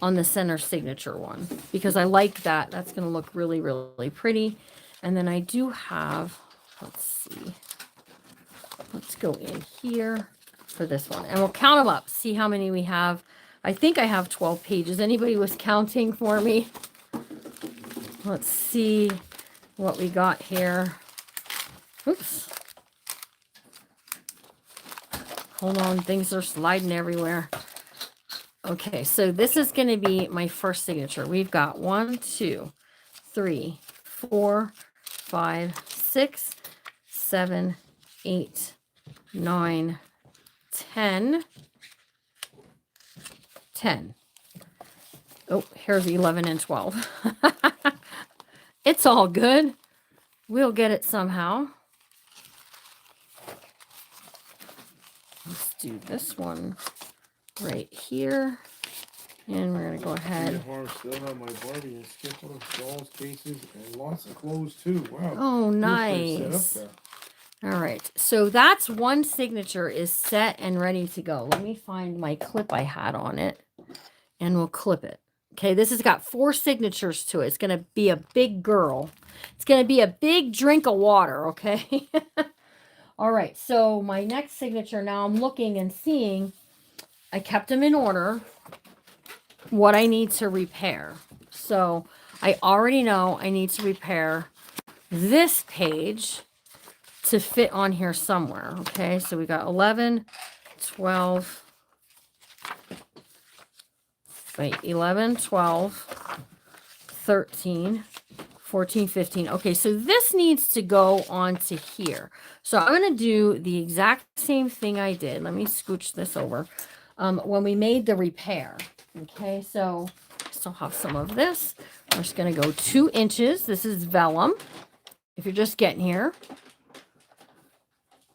Speaker 1: on the center signature one because I like that. That's going to look really, really pretty. And then I do have, let's see. Let's go in here for this one and we'll count them up, see how many we have. I think I have 12 pages. Anybody was counting for me? Let's see what we got here. Oops. Hold on, things are sliding everywhere. Okay, so this is going to be my first signature. We've got 1, 2, 3, 4, 5, 6, 7, 8, 9, 10. Oh, here's 11 and 12. It's all good. We'll get it somehow. Let's do this one right here. And we're going to go ahead.
Speaker 2: Still have my Barbie and Skippers, dolls, cases, and lots of clothes too. Wow.
Speaker 1: Oh, nice. All right, so that's one signature is set and ready to go. Let me find my clip I had on it, and we'll clip it. Okay, this has got 4 signatures to it. It's going to be a big girl. It's going to be a big drink of water, okay? All right, so my next signature, now I'm looking and seeing, I kept them in order, what I need to repair. So I already know I need to repair this page to fit on here somewhere. Okay, so we got 11, 12, wait, 11, 12, 13, 14, 15. Okay, so this needs to go onto here. So I'm going to do the exact same thing I did. Let me scooch this over. When we made the repair. Okay, so I still have some of this. I'm just going to go 2 inches. This is vellum. If you're just getting here.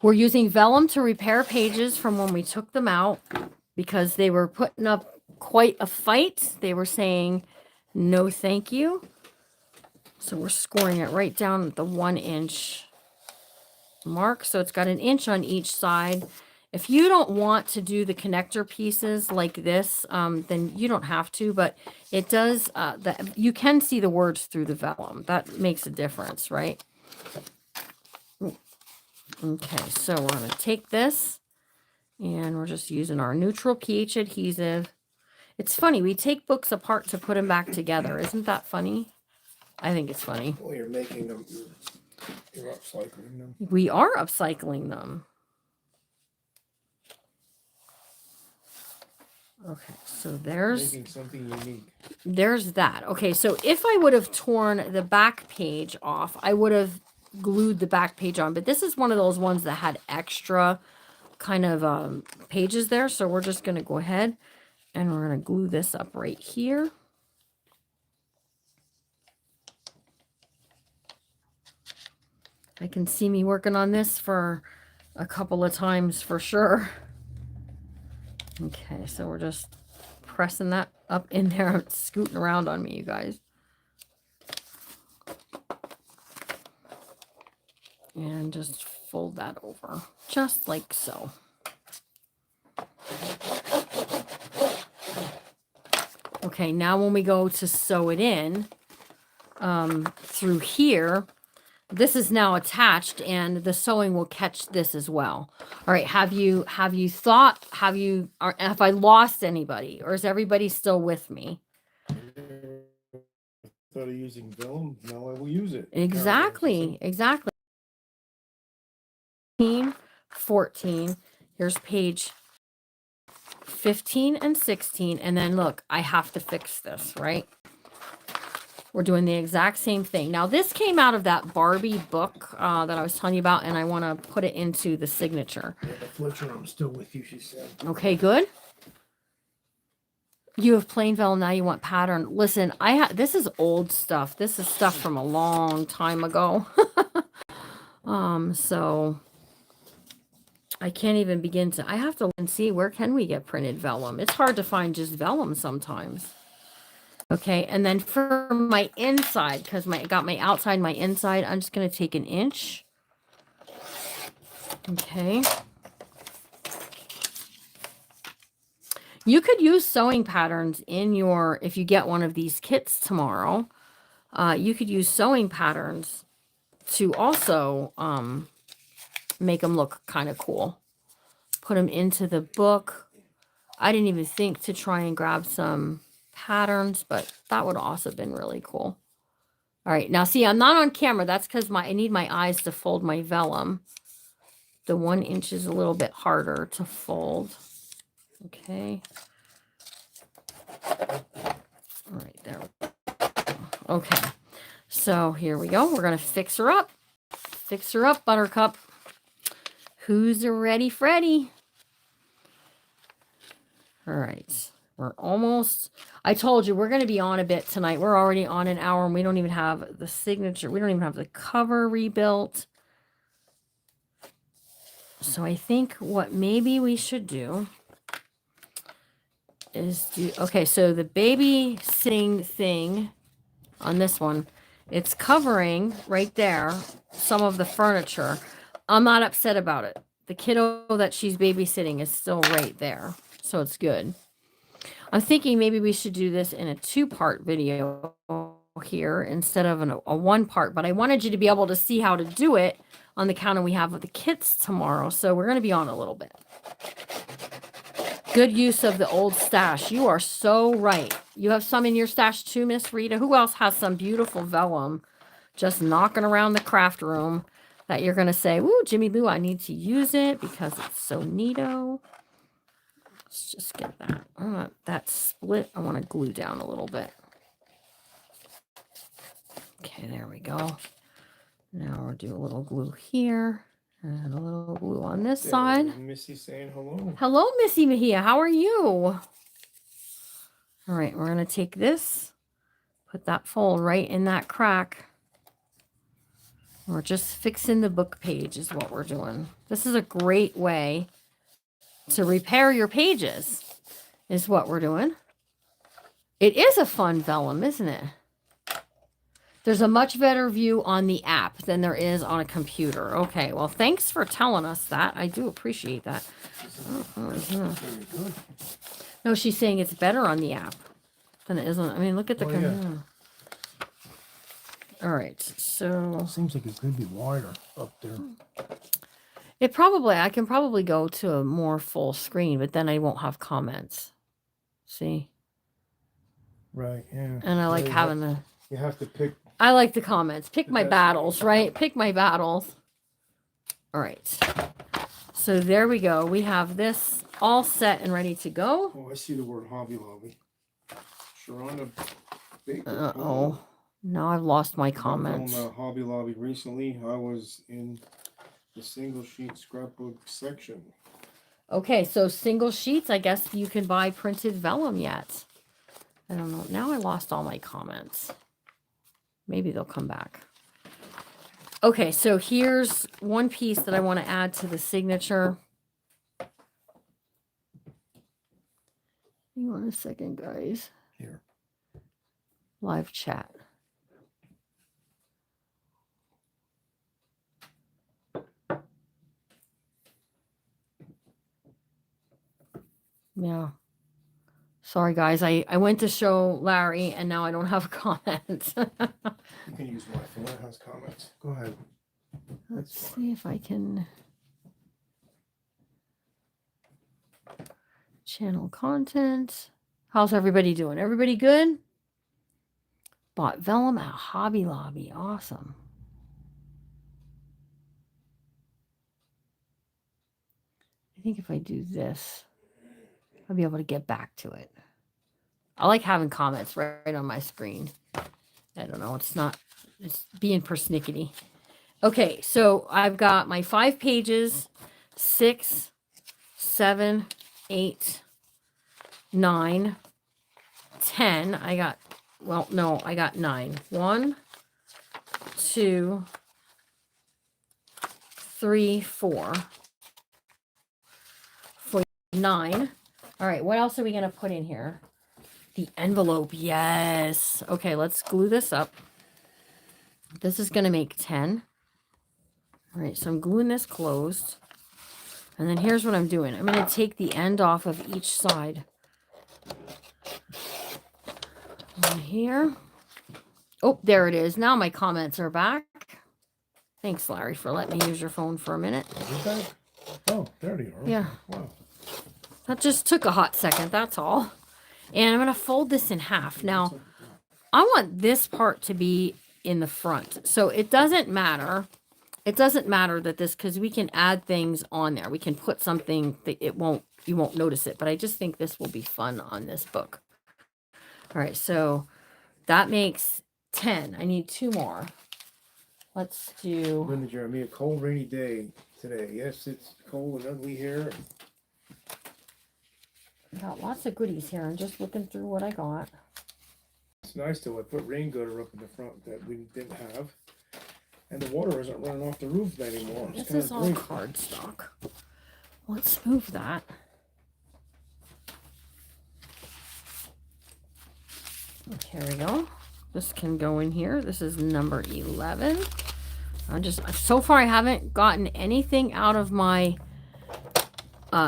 Speaker 1: We're using vellum to repair pages from when we took them out because they were putting up quite a fight. They were saying, no, thank you. So we're scoring it right down at the 1 inch mark. So it's got 1 inch on each side. If you don't want to do the connector pieces like this, then you don't have to, but it does, you can see the words through the vellum. That makes a difference, right? Okay, so we're going to take this and we're just using our neutral pH adhesive. It's funny, we take books apart to put them back together. Isn't that funny? I think it's funny.
Speaker 2: Well, you're making them, you're upcycling them.
Speaker 1: We are upcycling them. Okay, so
Speaker 2: Making something unique.
Speaker 1: there's that. Okay, so if I would have torn the back page off, I would have glued the back page on. But this is one of those ones that had extra kind of pages there. So we're just going to go ahead and we're going to glue this up right here. I can see me working on this for a couple of times for sure. Okay, so we're just pressing that up in there. It's scooting around on me, you guys. And just fold that over, just like so. Okay, now when we go to sew it in, through here, this is now attached and the sewing will catch this as well. All right, have I lost anybody or is everybody still with me?
Speaker 2: Instead of using vellum, now I will use it.
Speaker 1: Exactly. 14, here's page 15 and 16, and then look, I have to fix this, right? We're doing the exact same thing. Now, this came out of that Barbie book that I was telling you about, and I want to put it into the signature.
Speaker 2: Yeah, the Fletcher, I'm still with you, she said.
Speaker 1: Okay, good. You have plain vellum, now you want pattern. Listen, this is old stuff. This is stuff from a long time ago. So I can't even begin to, I have to see where can we get printed vellum. It's hard to find just vellum sometimes. Okay, and then for my inside, because I got my outside, my inside, I'm just going to take 1 inch. Okay. You could use sewing patterns in your, if you get one of these kits tomorrow, you could use sewing patterns to also make them look kind of cool. Put them into the book. I didn't even think to try and grab some patterns, but that would also have been really cool. All right, now see, I'm not on camera. That's because I need my eyes to fold my vellum. The 1 inch is a little bit harder to fold. Okay. All right, there we go. Okay, so here we go. We're going to fix her up. Fix her up, Buttercup. Who's ready, Freddy? All right. We're almost, I told you, we're going to be on a bit tonight. We're already on an hour and we don't even have the signature. We don't even have the cover rebuilt. So I think what maybe we should do is do, okay, so the baby sitting thing on this one, it's covering right there some of the furniture. I'm not upset about it. The kiddo that she's babysitting is still right there. So it's good. I'm thinking maybe we should do this in a 2-part video here instead of a 1-part, but I wanted you to be able to see how to do it on the counter we have with the kits tomorrow. So we're going to be on a little bit. Good use of the old stash. You are so right. You have some in your stash too, Miss Rita. Who else has some beautiful vellum just knocking around the craft room that you're going to say, "Ooh, Jimmy Lou, I need to use it because it's so neato." Let's just get that. I want that split. I want to glue down a little bit. Okay, there we go. Now we'll do a little glue here and a little glue on this side.
Speaker 2: Missy saying hello.
Speaker 1: Hello, Missy Mejia. How are you? All right, we're going to take this, put that fold right in that crack. We're just fixing the book page is what we're doing. This is a great way to repair your pages is what we're doing. It is a fun vellum, isn't it? There's a much better view on the app than there is on a computer. Okay, well, thanks for telling us that. I do appreciate that. No, she's saying it's better on the app than it is on. I mean, look at the computer. Yeah. All right, so
Speaker 2: seems like it could be wider up there.
Speaker 1: I can probably go to a more full screen, but then I won't have comments. See?
Speaker 2: Right, yeah.
Speaker 1: And I like having the...
Speaker 2: You have to pick.
Speaker 1: I like the comments. Pick
Speaker 2: The
Speaker 1: my
Speaker 2: best
Speaker 1: battles, right? Pick my battles. All right. So there we go. We have this all set and ready to go.
Speaker 2: Oh, I see the word Hobby Lobby. Sharonda Baker.
Speaker 1: Uh-oh. Now I've lost my
Speaker 2: I went
Speaker 1: comments.
Speaker 2: from Hobby Lobby recently. I was in the single sheet scrapbook section.
Speaker 1: Okay, so single sheets, I guess you can buy printed vellum yet. I don't know. Now I lost all my comments. Maybe they'll come back. Okay, so here's one piece that I want to add to the signature. Hang on a second, guys.
Speaker 2: Here.
Speaker 1: Live chat. Yeah. Sorry, guys. I went to show Larry, and now I don't have comments.
Speaker 2: You can use my phone. It has comments. Go ahead.
Speaker 1: Let's see if I can... Channel content. How's everybody doing? Everybody good? Bought vellum at Hobby Lobby. Awesome. I think if I do this, I'll be able to get back to it. I like having comments right on my screen. I don't know. It's being persnickety. Okay, so I've got my 5 pages, 6, 7, 8, 9, 10. I got 9. 1, 2, 3, 4. 9. All right, what else are we going to put in here? The envelope. Yes. Okay, let's glue this up. This is going to make 10. All right, so I'm gluing this closed. And then here's what I'm doing. I'm going to take the end off of each side. One here. Oh, there it is. Now my comments are back. Thanks, Larry, for letting me use your phone for a minute.
Speaker 2: Okay. Oh, there they are.
Speaker 1: Yeah.
Speaker 2: Wow.
Speaker 1: That just took a hot second, that's all. And I'm going to fold this in half. Now, I want this part to be in the front. So it doesn't matter. It doesn't matter that this, because we can add things on there. We can put something that you won't notice it. But I just think this will be fun on this book. All right, so that makes 10. I need 2 more. Let's do...
Speaker 2: Linda Jeremy, a cold, rainy day today. Yes, it's cold and ugly here.
Speaker 1: Got lots of goodies here. I'm just looking through what I got.
Speaker 2: It's nice though. I put rain gutter up in the front that we didn't have. And the water isn't running off the roof anymore. It's
Speaker 1: This is all
Speaker 2: great.
Speaker 1: cardstock. Let's move that. Okay, here we go. This can go in here. This is number 11. So far I haven't gotten anything out of my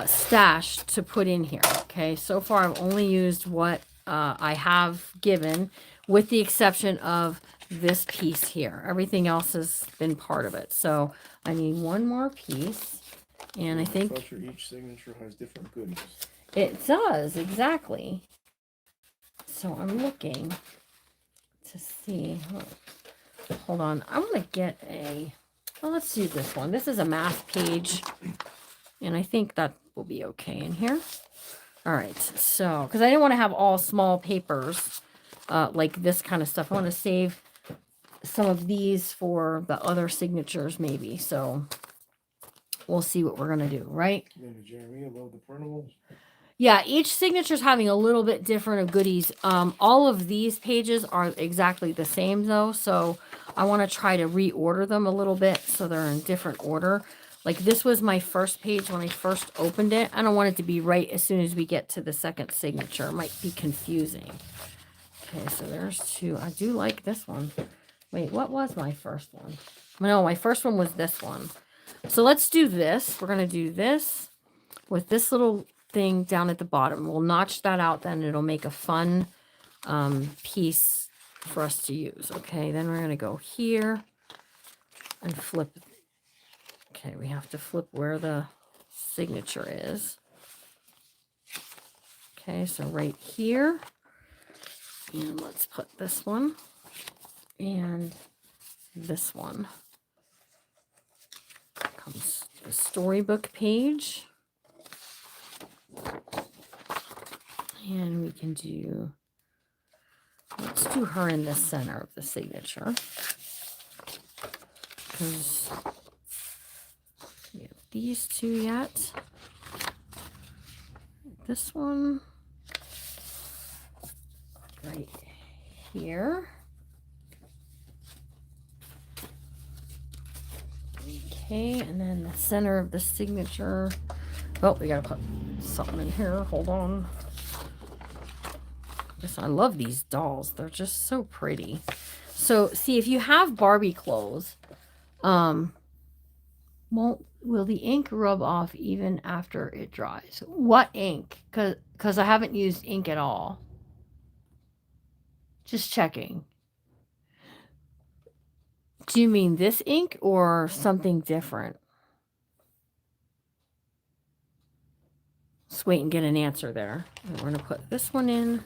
Speaker 1: stash to put in here. Okay, so far I've only used what I have given, with the exception of this piece here. Everything else has been part of it. So I need one more piece, and I think
Speaker 2: Each signature has different goodies.
Speaker 1: it does, exactly. So I'm looking to see. Hold on, I want to get well, let's do this one. This is a math page, and I think that will be okay in here. All right, so, because I didn't want to have all small papers like this kind of stuff. I want to save some of these for the other signatures maybe. So we'll see what we're going to do, right?
Speaker 2: Linda Jeremy, I love the printables.
Speaker 1: Yeah, each signature's having a little bit different of goodies. All of these pages are exactly the same though, so I want to try to reorder them a little bit so they're in different order. Like this was my first page when I first opened it. I don't want it to be right as soon as we get to the second signature. It might be confusing. Okay, so there's 2. I do like this one. Wait, what was my first one? No, my first one was this one. So let's do this. We're going to do this with this little thing down at the bottom. We'll notch that out, then it'll make a fun piece for us to use. Okay, then we're going to go here and flip. Okay, we have to flip where the signature is. Okay, so right here. And let's put this one and this one. Comes the storybook page. And we can do, let's do her in the center of the signature. Because we have these two yet. This one right here. Okay, and then the center of the signature. Oh, we gotta put something in here. Hold on. I love these dolls. They're just so pretty. So, see, if you have Barbie clothes, will the ink rub off even after it dries? What ink? Because I haven't used ink at all. Just checking. Do you mean this ink or something different? Let's wait and get an answer there. And we're going to put this one in.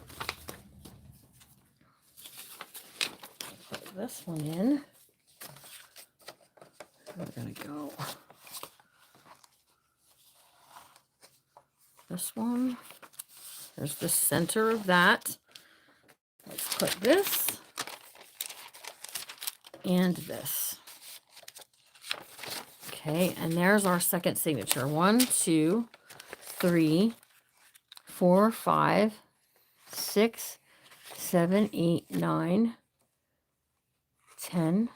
Speaker 1: Put this one in. We're going to go this one. There's the center of that. Let's put this and this. Okay, and there's our second signature. 1, 2, 3, 4, 5, 6, 7, 8, 9, 10,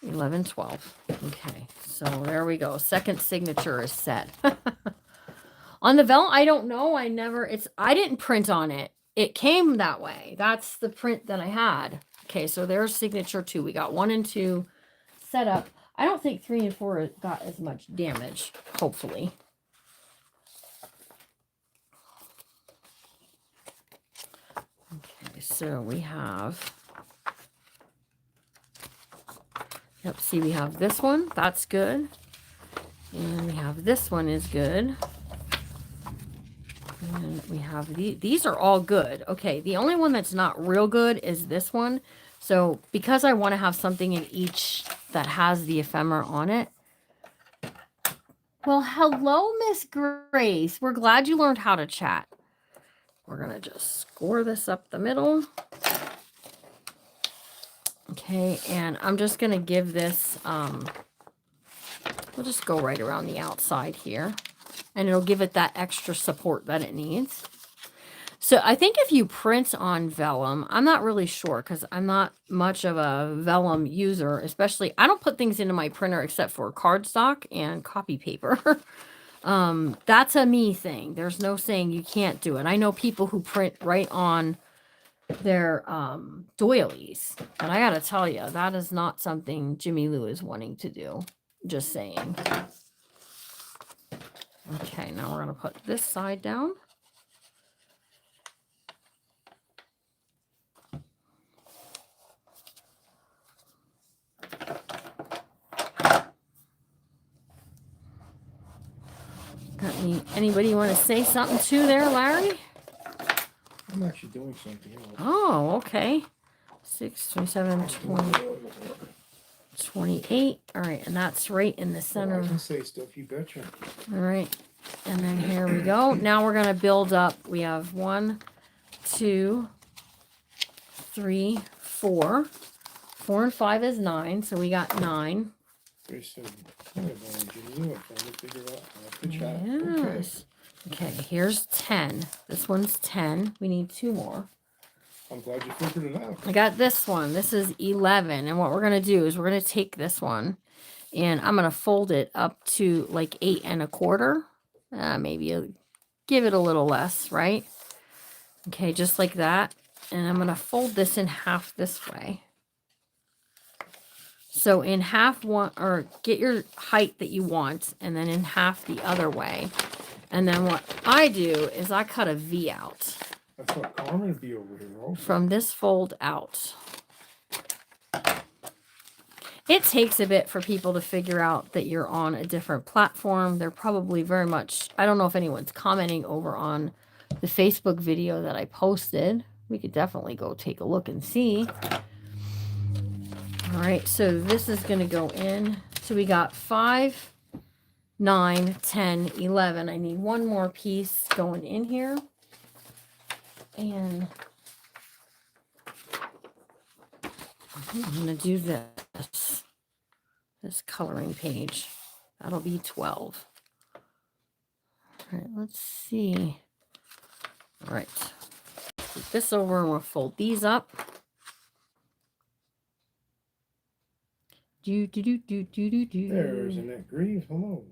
Speaker 1: 11, 12. Okay, so there we go. Second signature is set. On the vellum, I don't know. I didn't print on it. It came that way. That's the print that I had. Okay, so there's signature 2. We got 1 and 2 set up. I don't think 3 and 4 got as much damage, hopefully. Okay, so we have, yep, see, we have this one. That's good. And we have this one is good. And we have these are all good. Okay, the only one that's not real good is this one. So because I want to have something in each that has the ephemera on it. Well, hello, Miss Grace. We're glad you learned how to chat. We're going to just score this up the middle. Okay, and I'm just going to give this, we'll just go right around the outside here. And it'll give it that extra support that it needs. So I think if you print on vellum, I'm not really sure because I'm not much of a vellum user, especially I don't put things into my printer except for cardstock and copy paper. That's a me thing. There's no saying you can't do it. I know people who print right on their doilies. And I got to tell you, that is not something Jimmy Lou is wanting to do. Just saying. Okay, now we're going to put this side down. Anybody want to say something to there, Larry?
Speaker 2: I'm actually doing something else.
Speaker 1: Oh, okay. 6, 27, 20, 28. All right, and that's right in the center.
Speaker 2: I can say stuff, you betcha.
Speaker 1: All right, and then here we go. Now we're going to build up. We have 1, 2, 3, 4. 4 and 5 is 9, so we got 9.
Speaker 2: There's some kind of trying to figure out how to chat.
Speaker 1: Yes. Okay, here's 10. This one's 10. We need 2 more.
Speaker 2: I'm glad you figured it out.
Speaker 1: I got this one. This is 11. And what we're going to do is we're going to take this one and I'm going to fold it up to like 8 1/4. Maybe give it a little less, right? Okay, just like that. And I'm going to fold this in half this way. So in half one, or get your height that you want, and then in half the other way. And then what I do is I cut a V out.
Speaker 2: I thought Carmen would be over here also.
Speaker 1: From this fold out. it takes a bit for people to figure out that you're on a different platform. They're probably very much, I don't know if anyone's commenting over on the Facebook video that I posted. We could definitely go take a look and see. All right, so this is going to go in. So we got 5, 9, 10, 11. I need one more piece going in here. And I'm going to do this coloring page. That'll be 12. All right, let's see. All right, flip this over and we'll fold these up.
Speaker 2: There's Annette Grieve. Hello.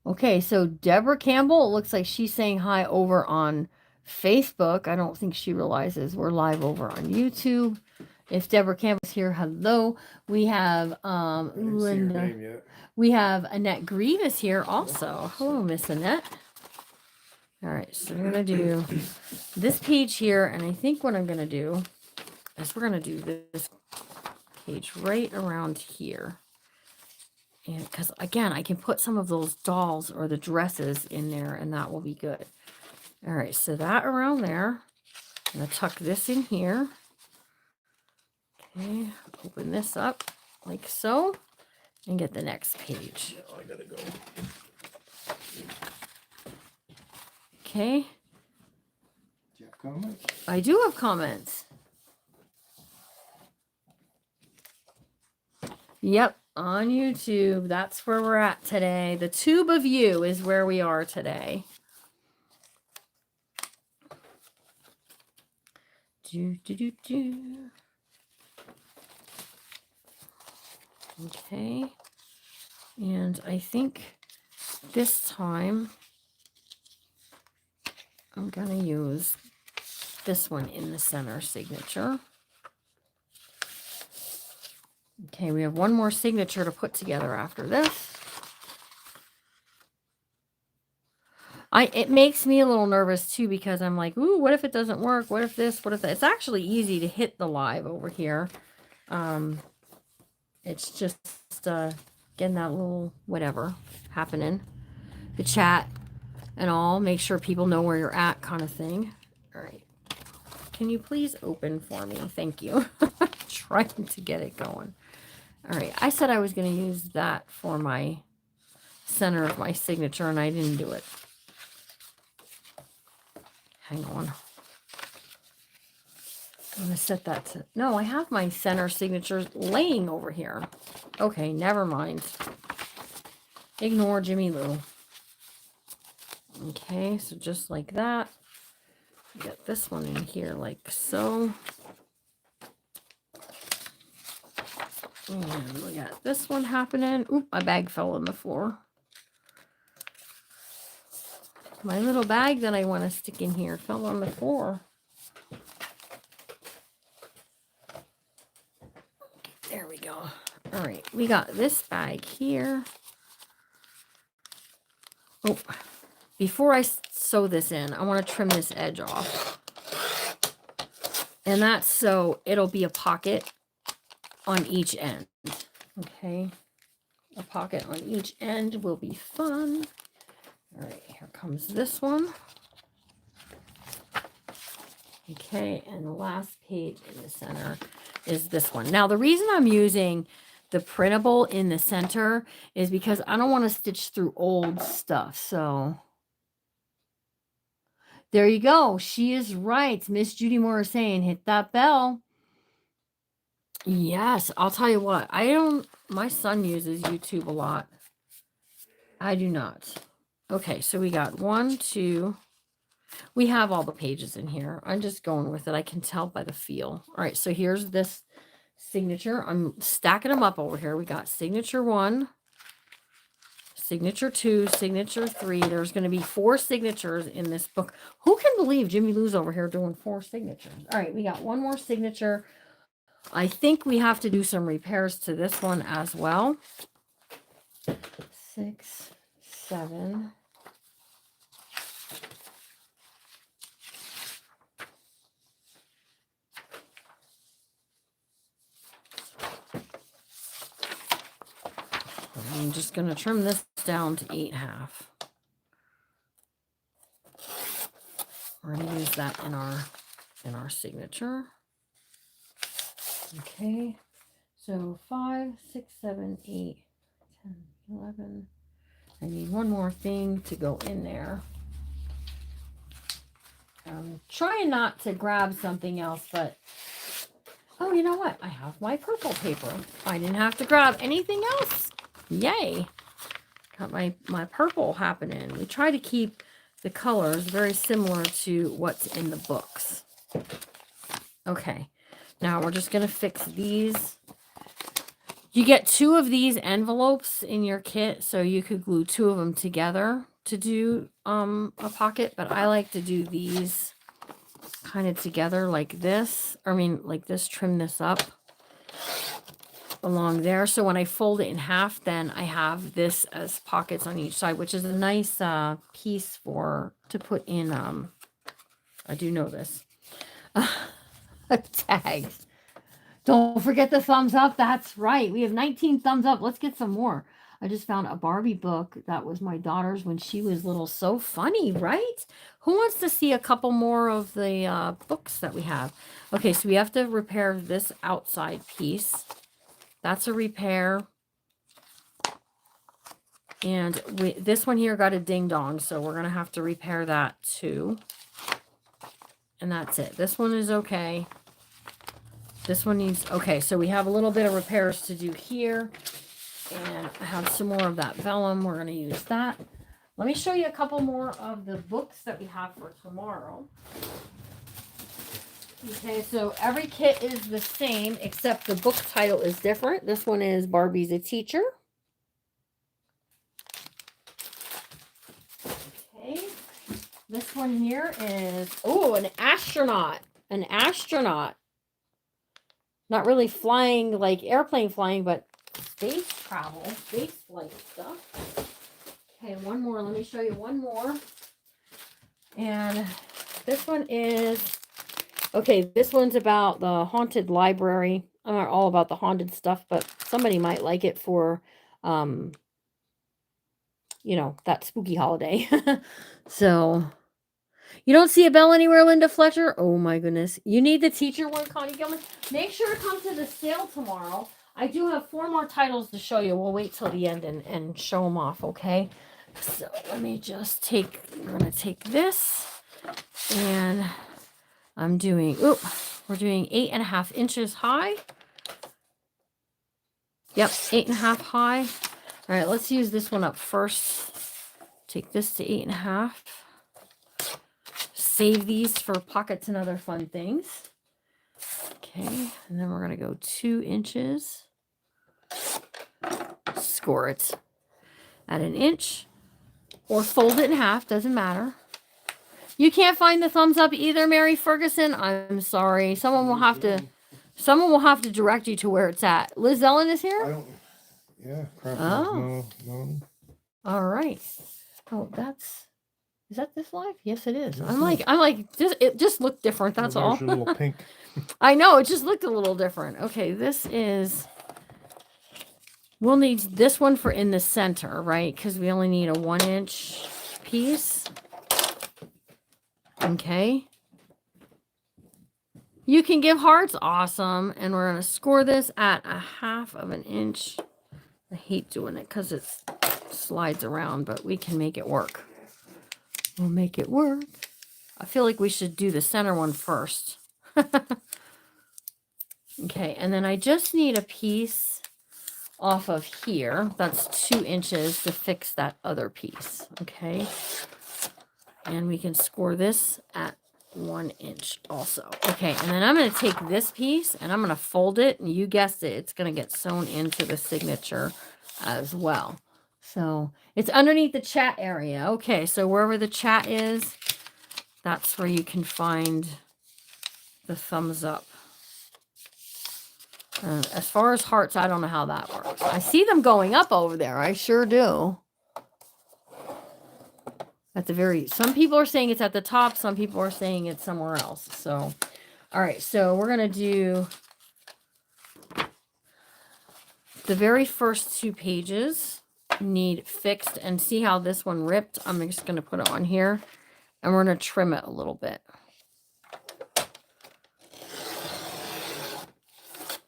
Speaker 1: Okay, so Deborah Campbell, it looks like she's saying hi over on Facebook. I don't think she realizes we're live over on YouTube. If Deborah Campbell's here, hello. We have Linda. We have Annette Grieve is here also. Hello, Miss Annette. All right, so we're going to do this page here, and I think what I'm going to do is we're going to do this page right around here. And because again, I can put some of those dolls or the dresses in there, and that will be good. All right, so that around there. I'm going to tuck this in here. Okay, open this up like so, and get the next page.
Speaker 2: Oh, I gotta go.
Speaker 1: Okay.
Speaker 2: Do you have comments?
Speaker 1: I do have comments. Yep, on YouTube. That's where we're at today. The tube of you is where we are today. Okay. And I think this time I'm going to use this one in the center signature. Okay, we have one more signature to put together after this. It makes me a little nervous too, because I'm like, ooh, what if it doesn't work? What if this? What if that? It's actually easy to hit the live over here. It's just getting that little whatever happening. The chat and all. Make sure people know where you're at, kind of thing. All right. Can you please open for me? Thank you. Trying to get it going. All right. I said I was going to use that for my center of my signature, and I didn't do it. Hang on. I'm going to set that to... No, I have my center signatures laying over here. Okay, never mind. Ignore Jimmy Lou. Okay, so just like that. Get this one in here like so. And we got this one happening. Oop, my bag fell on the floor. My little bag that I want to stick in here fell on the floor. There we go. All right, we got this bag here. Oh, before I sew this in, I want to trim this edge off. And that's so it'll be a pocket on each end. Okay, a pocket on each end will be fun. All right, here comes this one. Okay, and the last page in the center is this one. Now, the reason I'm using the printable in the center is because I don't want to stitch through old stuff. So there you go. She is right. Miss Judy Moore is saying, hit that bell. Yes, I'll tell you what. My son uses YouTube a lot. I do not. Okay, so we got 1, 2. We have all the pages in here. I'm just going with it. I can tell by the feel. All right, so here's this signature. I'm stacking them up over here. We got signature 1, signature 2, signature 3. There's going to be 4 signatures in this book. Who can believe Jimmy Lou's over here doing 4 signatures? All right, we got one more signature. I think we have to do some repairs to this one as well. 6, 7. just going to trim this down to 8.5. We're going to use that in our signature. Okay. So 5, 6, 7, 8, 10, 11. I need one more thing to go in there. I'm trying not to grab something else, but oh, you know what? I have my purple paper. I didn't have to grab anything else. Yay. Got my purple happening. We try to keep the colors very similar to what's in the books. Okay. Now we're just going to fix these. You get 2 of these envelopes in your kit, so you could glue 2 of them together to do a pocket, but I like to do these kind of together like this. I mean, like this, trim this up along there. So when I fold it in half, then I have this as pockets on each side, which is a nice piece to put in, I do know this, tags. Don't forget the thumbs up. That's right. We have 19 thumbs up. Let's get some more. I just found a Barbie book that was my daughter's when she was little. So funny, right? Who wants to see a couple more of the books that we have? Okay, so we have to repair this outside piece. That's a repair. And this one here got a ding-dong, so we're going to have to repair that too. And that's it. This one is okay. This one needs, okay, so we have a little bit of repairs to do here. And I have some more of that vellum. We're going to use that. Let me show you a couple more of the books that we have for tomorrow. Okay, so every kit is the same, except the book title is different. This one is Barbie's a Teacher. Okay, this one here is, oh, an astronaut. An astronaut. Not really flying, like airplane flying, but space travel, space flight stuff. Okay, one more. Let me show you one more. And this one is, okay, this one's about the haunted library. I'm not all about the haunted stuff, but somebody might like it for, you know, that spooky holiday. So, you don't see a bell anywhere, Linda Fletcher? Oh my goodness. You need the teacher one, Connie Gilman. Make sure to come to the sale tomorrow. I do have 4 more titles to show you. We'll wait till the end and show them off, okay? So let me just take, we're going to take this and I'm doing, we're doing 8.5 inches high. Yep, 8.5 high. All right, let's use this one up first. Take this to 8.5. Save these for pockets and other fun things. Okay, and then we're going to go 2 inches. Score it at 1 inch. Or fold it in half, doesn't matter. You can't find the thumbs up either, Mary Ferguson. I'm sorry. Someone will have to direct you to where it's at. Liz Ellen is here?
Speaker 2: I don't, yeah, crap.
Speaker 1: Oh.
Speaker 2: No.
Speaker 1: All right. Oh, is that this live? Yes, it is. I'm like, it just looked different. That's all.
Speaker 2: Your little pink.
Speaker 1: I know, it just looked a little different. Okay, this is, we'll need this one for in the center, right? Because we only need a 1 inch piece. Okay. You can give hearts. Awesome. And we're going to score this at 1/2 inch. I hate doing it because it slides around, but we can make it work. We'll make it work. I feel like we should do the center one first. Okay, and then I just need a piece off of here. That's 2 inches to fix that other piece. Okay. And we can score this at 1 inch also. Okay, and then I'm going to take this piece and I'm going to fold it. And you guessed it, it's going to get sewn into the signature as well. So it's underneath the chat area. Okay, so wherever the chat is, that's where you can find the thumbs up. As far as hearts, I don't know how that works. I see them going up over there. I sure do. At the some people are saying it's at the top. Some people are saying it's somewhere else. So, all right. So we're going to do the very first 2 pages. need fixed. And see how this one ripped? I'm just going to put it on here and we're going to trim it a little bit.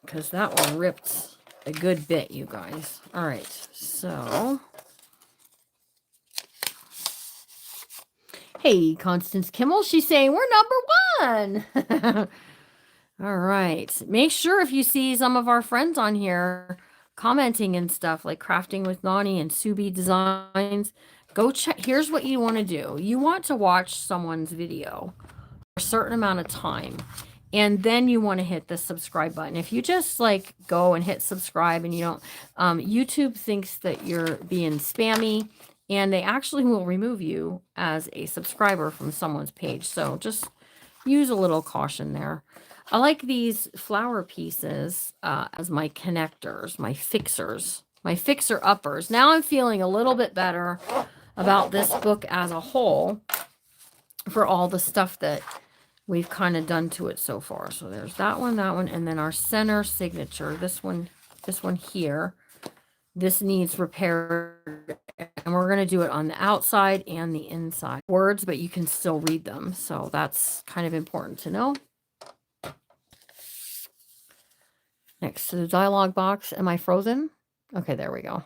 Speaker 1: Because that one ripped a good bit, you guys. All right, so. Hey, Constance Kimmel, she's saying we're number 1. All right. Make sure if you see some of our friends on here commenting and stuff like Crafting with Nani and Subi Designs, go check. Here's what you want to do. You want to watch someone's video for a certain amount of time. And then you want to hit the subscribe button. If you just like go and hit subscribe and you don't, YouTube thinks that you're being spammy and they actually will remove you as a subscriber from someone's page. So just use a little caution there. I like these flower pieces as my connectors, my fixers, my fixer-uppers. Now I'm feeling a little bit better about this book as a whole for all the stuff that we've kind of done to it so far. So there's that one, and then our center signature. This one here. This needs repaired, and we're going to do it on the outside and the inside. Words, but you can still read them. So that's kind of important to know. Next to the dialogue box. Am I frozen? Okay, there we go.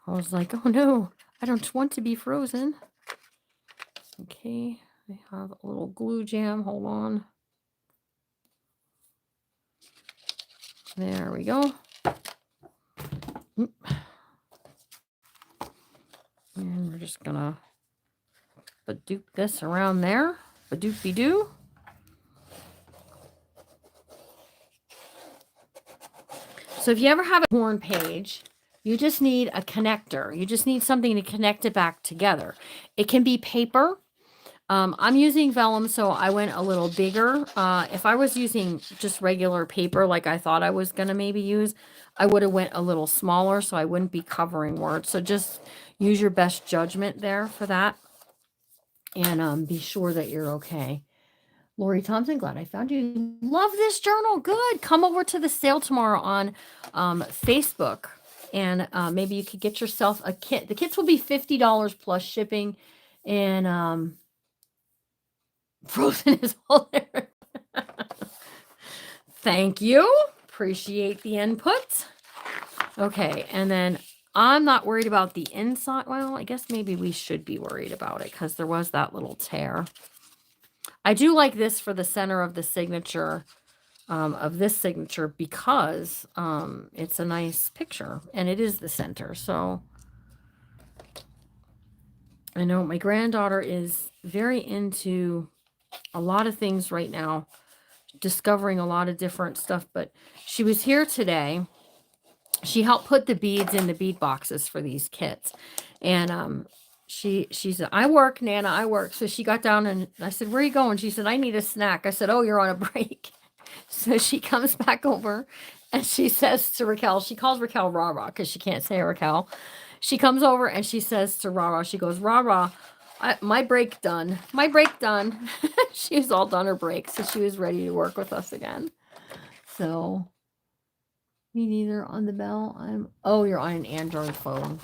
Speaker 1: I was like, oh no, I don't want to be frozen. Okay, I have a little glue jam. Hold on. There we go. And we're just gonna badoop this around there. Badoopy doo. So if you ever have a torn page, you just need a connector. You just need something to connect it back together. It can be paper. I'm using vellum, so I went a little bigger. If I was using just regular paper like I thought I was going to maybe use, I would have went a little smaller so I wouldn't be covering words. So just use your best judgment there for that. And be sure that you're okay. Lori Thompson, glad I found you. Love this journal. Good. Come over to the sale tomorrow on Facebook. And maybe you could get yourself a kit. The kits will be $50 plus shipping. And Frozen is all there. Thank you. Appreciate the input. Okay. And then I'm not worried about the inside. Well, I guess maybe we should be worried about it because there was that little tear. I do like this for the center of the signature, of this signature, because it's a nice picture and it is the center. So I know my granddaughter is very into a lot of things right now, discovering a lot of different stuff, but she was here today. She helped put the beads in the bead boxes for these kits. And she said, I work, Nana, I work. So she got down and I said, where are you going? She said, I need a snack. I said, oh, you're on a break. So she comes back over and she says to Raquel, she calls Raquel Rah-Rah because she can't say Raquel. She comes over and she says to Rah-Rah, she goes, Rah-Rah, my break done. My break done. She was all done her break. So she was ready to work with us again. So me neither on the bell. Oh, you're on an Android phone.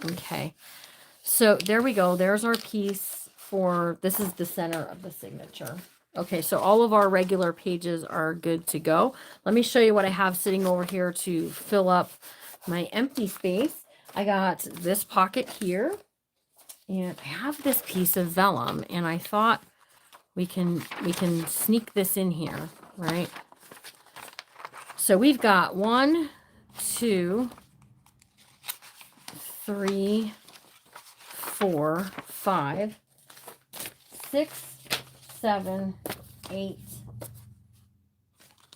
Speaker 1: Okay. So there we go. There's our piece for, this is the center of the signature. Okay, so all of our regular pages are good to go. Let me show you what I have sitting over here to fill up my empty space. I got this pocket here, and I have this piece of vellum, and I thought we can sneak this in here, right? So we've got 1, 2, 3, 4, 5, 6, 7, 8.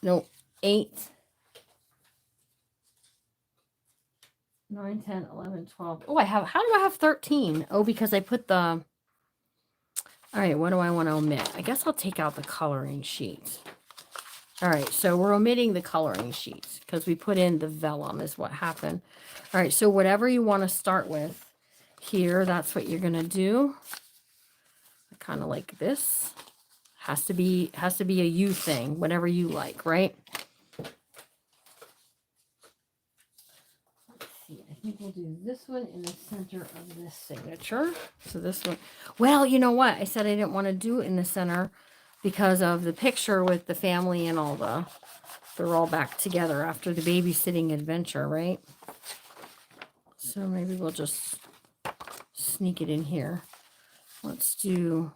Speaker 1: No, 8, 9, 10, 11, 12. Oh, how do I have 13? Oh, because I put the, all right, what do I want to omit? I guess I'll take out the coloring sheet. All right, so we're omitting the coloring sheets because we put in the vellum is what happened. All right, so whatever you want to start with here, that's what you're going to do. Kind of like this. Has to be a you thing, whatever you like, right? Let's see, think we'll do this one in the center of this signature. So this one, well, you know what? I said I didn't want to do it in the center because of the picture with the family and all they're all back together after the babysitting adventure, right? So maybe we'll just sneak it in here. Let's do,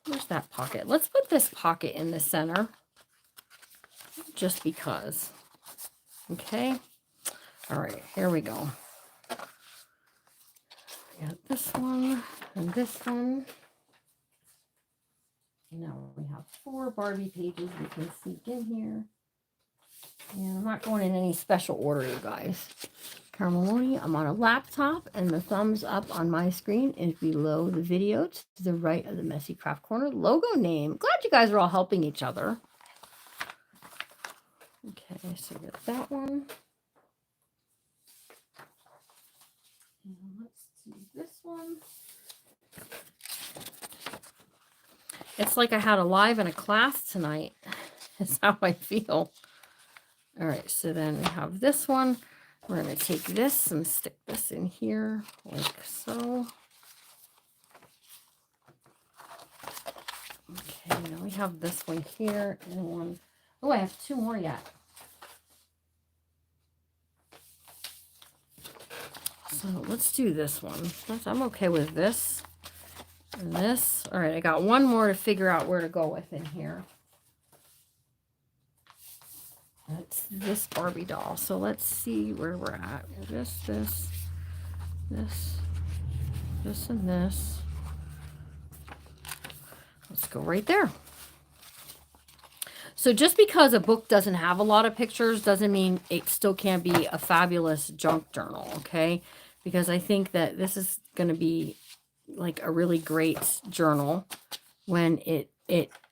Speaker 1: where's that pocket? Let's put this pocket in the center just because. Okay. All right, here we go. We got this one and this one. Now we have 4 Barbie pages we can sneak in here. And I'm not going in any special order, you guys. Carameloni, I'm on a laptop, and the thumbs up on my screen is below the video to the right of the Messy Craft Corner logo name. Glad you guys are all helping each other. Okay, so we got that one. And let's do this one. It's like I had a live in a class tonight. That's how I feel. All right, so then we have this one. We're going to take this and stick this in here like so. Okay, now we have this one here and one. Oh, I have 2 more yet. So let's do this one. I'm okay with this and this. All right, I got one more to figure out where to go with in here. That's this Barbie doll. So let's see where we're at. This, and this. Let's go right there. So just because a book doesn't have a lot of pictures doesn't mean it still can't be a fabulous junk journal, okay? Because I think that this is going to be like a really great journal when it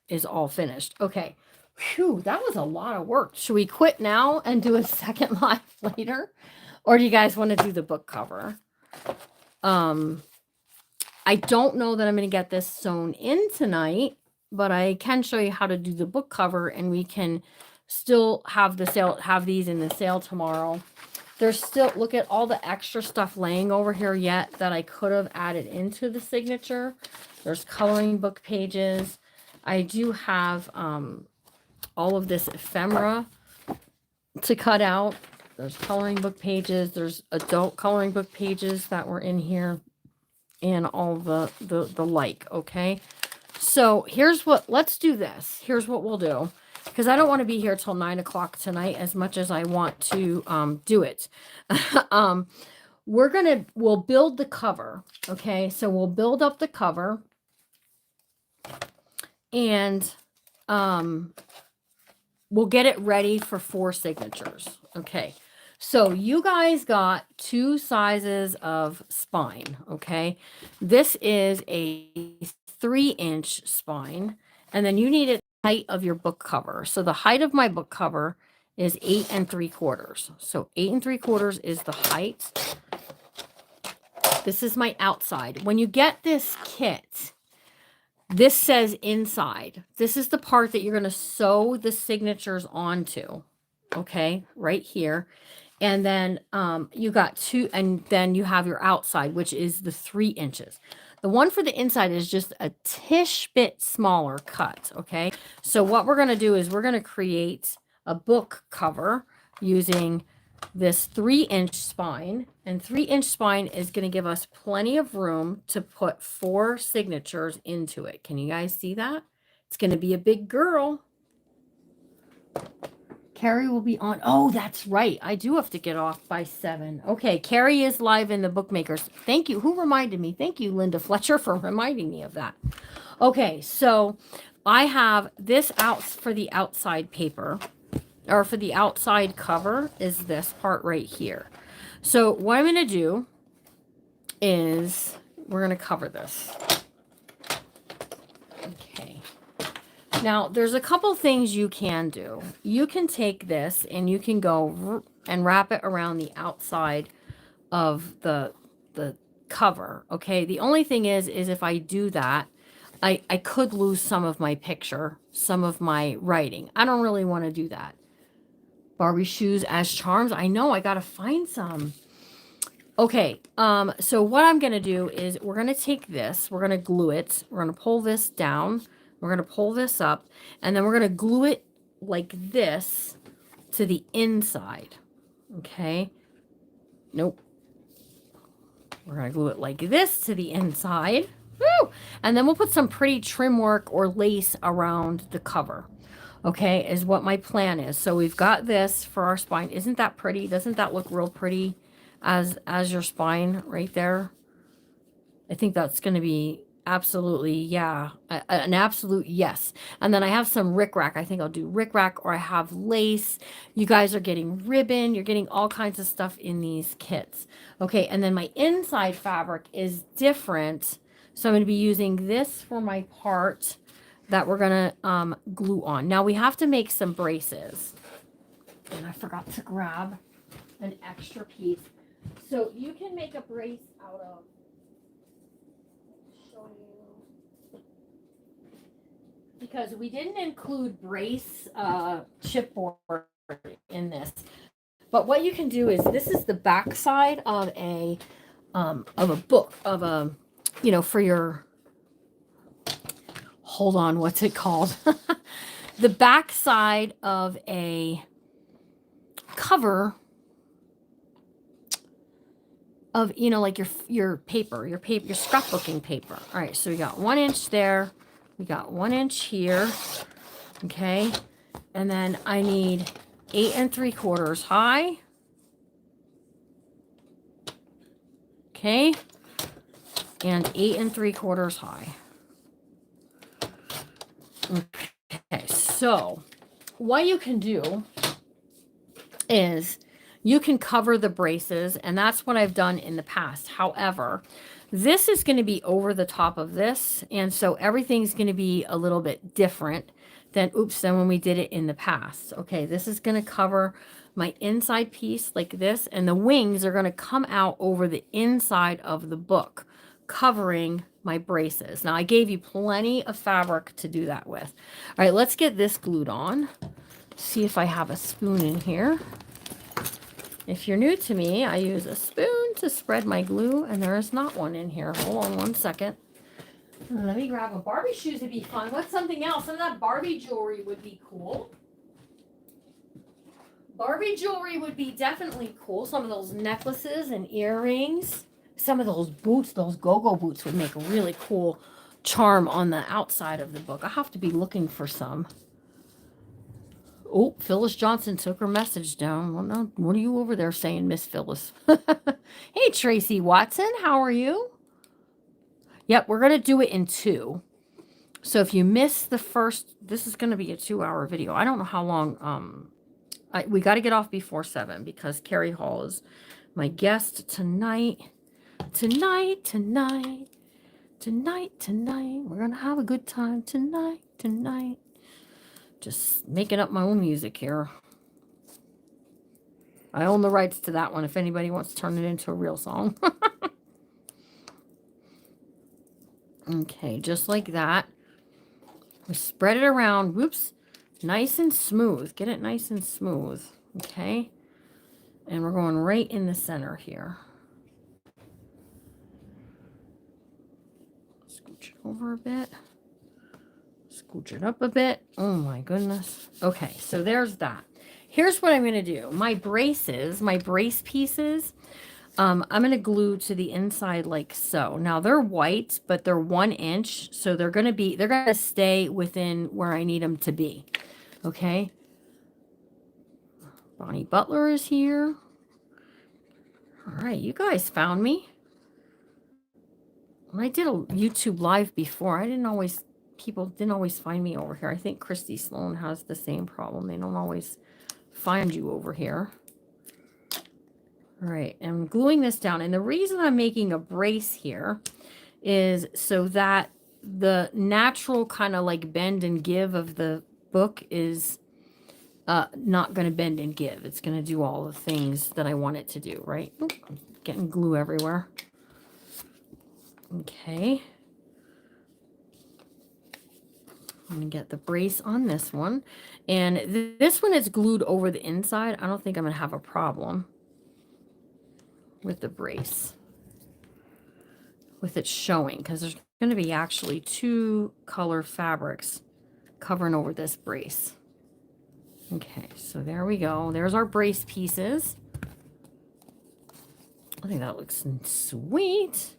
Speaker 1: is all finished. Okay. Phew, that was a lot of work. Should we quit now and do a second live later? Or do you guys want to do the book cover? I don't know that I'm going to get this sewn in tonight, but I can show you how to do the book cover, and we can still have these in the sale tomorrow. There's still, look at all the extra stuff laying over here yet that I could have added into the signature. There's coloring book pages. I do have all of this ephemera to cut out. There's coloring book pages. There's adult coloring book pages that were in here and all the like, okay? So let's do this. Here's what we'll do. Because I don't want to be here till 9 o'clock tonight as much as I want to do it. We'll build the cover, okay? So we'll build up the cover. And we'll get it ready for 4 signatures. Okay. So you guys got 2 sizes of spine. Okay. This is a 3-inch spine. And then you need it height of your book cover. So the height of my book cover is 8 3/4. So 8 3/4 is the height. This is my outside. When you get this kit, this says inside. This is the part that you're going to sew the signatures onto. Okay, right here. And then you got 2, and then you have your outside, which is the 3 inches. The one for the inside is just a tish bit smaller cut. Okay, so what we're going to do is we're going to create a book cover using this 3-inch spine, and 3-inch spine is going to give us plenty of room to put 4 signatures into it. Can you guys see that? It's going to be a big girl. Carrie will be on. Oh, that's right. I do have to get off by 7. Okay, Carrie is live in the Bookmakers. Thank you. Who reminded me? Thank you, Linda Fletcher, for reminding me of that. Okay, so I have this out for the outside paper, or for the outside cover is this part right here. So what I'm going to do is we're going to cover this. Okay. Now, there's a couple things you can do. You can take this and you can go and wrap it around the outside of the cover. Okay. The only thing is if I do that, I could lose some of my picture, some of my writing. I don't really want to do that. Barbie shoes as charms. I know, I got to find some. Okay, so what I'm going to do is we're going to take this, we're going to glue it, we're going to pull this down, we're going to pull this up, and then we're going to glue it like this to the inside. Okay. Nope. We're going to glue it like this to the inside. Woo! And then we'll put some pretty trim work or lace around the cover. Okay, is what my plan is. So we've got this for our spine. Isn't that pretty? Doesn't that look real pretty as your spine right there? I think that's going to be absolutely, yeah, an absolute yes. And then I have some rickrack. I think I'll do rickrack, or I have lace. You guys are getting ribbon. You're getting all kinds of stuff in these kits. Okay, and then my inside fabric is different. So I'm going to be using this for my part that we're going to glue on. Now we have to make some braces. And I forgot to grab an extra piece. So you can make a brace out of, show you, because we didn't include brace chipboard in this. But what you can do is, this is the back side of a book, of a, you know, for your, hold on, what's it called? The back side of a cover of, you know, like your paper, your scrapbooking paper. All right, so we got 1 inch there, we got 1 inch here, okay, and then I need 8 3/4 high, okay, and 8 3/4 high. Okay, so what you can do is you can cover the braces, and that's what I've done in the past. However, this is going to be over the top of this, and so everything's going to be a little bit different than when we did it in the past. Okay, this is going to cover my inside piece like this, and the wings are going to come out over the inside of the book, covering my braces. Now, I gave you plenty of fabric to do that with. All right, let's get this glued on. See if I have a spoon in here. If you're new to me, I use a spoon to spread my glue, and there is not one in here. Hold on 1 second. Let me grab a Barbie shoes. Would be fun. What's something else? Some of that Barbie jewelry would be cool. Barbie jewelry would be definitely cool. Some of those necklaces and earrings. Some of those boots, those go-go boots, would make a really cool charm on the outside of the book. I have to be looking for some. Oh, Phyllis Johnson took her message down. Well, no, what are you over there saying, Miss Phyllis? Hey, Tracy Watson, how are you? Yep, we're going to do it in 2. So if you miss the first, this is going to be a 2-hour video. I don't know how long. We got to get off before 7 because Carrie Hall is my guest tonight. Tonight. We're going to have a good time tonight. Just making up my own music here. I own the rights to that one if anybody wants to turn it into a real song. Okay, just like that. We spread it around. Whoops. Nice and smooth. Get it nice and smooth. Okay. And we're going right in the center here. Scooch it over a bit. Scooch it up a bit. Oh my goodness. Okay, so there's that. Here's what I'm going to do. My braces, my brace pieces, I'm going to glue to the inside like so. Now they're white, but they're 1 inch, so they're going to stay within where I need them to be. Okay. Bonnie Butler is here. All right, you guys found me. When I did a YouTube live before, people didn't always find me over here. I think Christy Sloan has the same problem. They don't always find you over here. All right, I'm gluing this down. And the reason I'm making a brace here is so that the natural kind of like bend and give of the book is not going to bend and give. It's going to do all the things that I want it to do, right? Oop, I'm getting glue everywhere. Okay. I'm going to get the brace on this one. And this one is glued over the inside. I don't think I'm going to have a problem. with the brace, with it showing, because there's going to be actually 2 color fabrics covering over this brace. Okay, so there we go. There's our brace pieces. I think that looks sweet.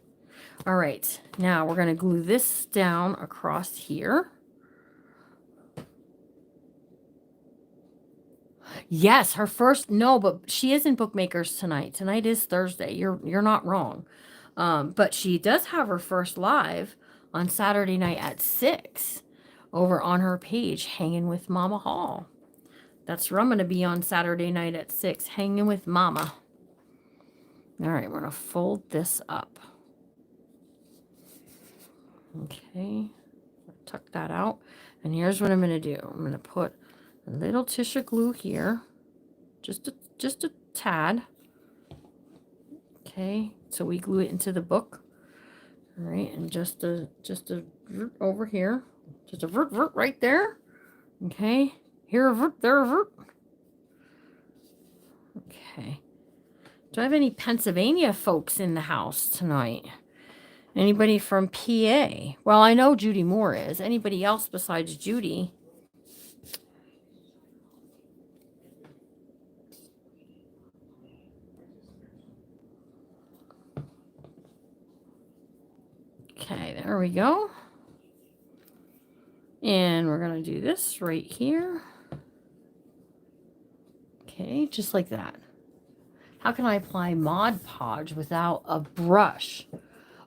Speaker 1: All right, now we're going to glue this down across here. Yes, her first, no, but she is in Bookmakers tonight. Tonight is Thursday. You're not wrong. But she does have her first live on Saturday night at 6 over on her page, Hanging with Mama Hall. That's where I'm going to be on Saturday night at 6, hanging with Mama. All right, we're going to fold this up. Okay, tuck that out. And here's what I'm going to do. I'm going to put a little tissue glue here, just a tad. Okay, so we glue it into the book. All right, and just a vert over here, just a vert right there. Okay, here a vert, there a vert. Okay. Do I have any Pennsylvania folks in the house tonight? Anybody from PA? Well, I know Judy Moore is. Anybody else besides Judy? Okay, there we go. And we're going to do this right here. Okay, just like that. How can I apply Mod Podge without a brush?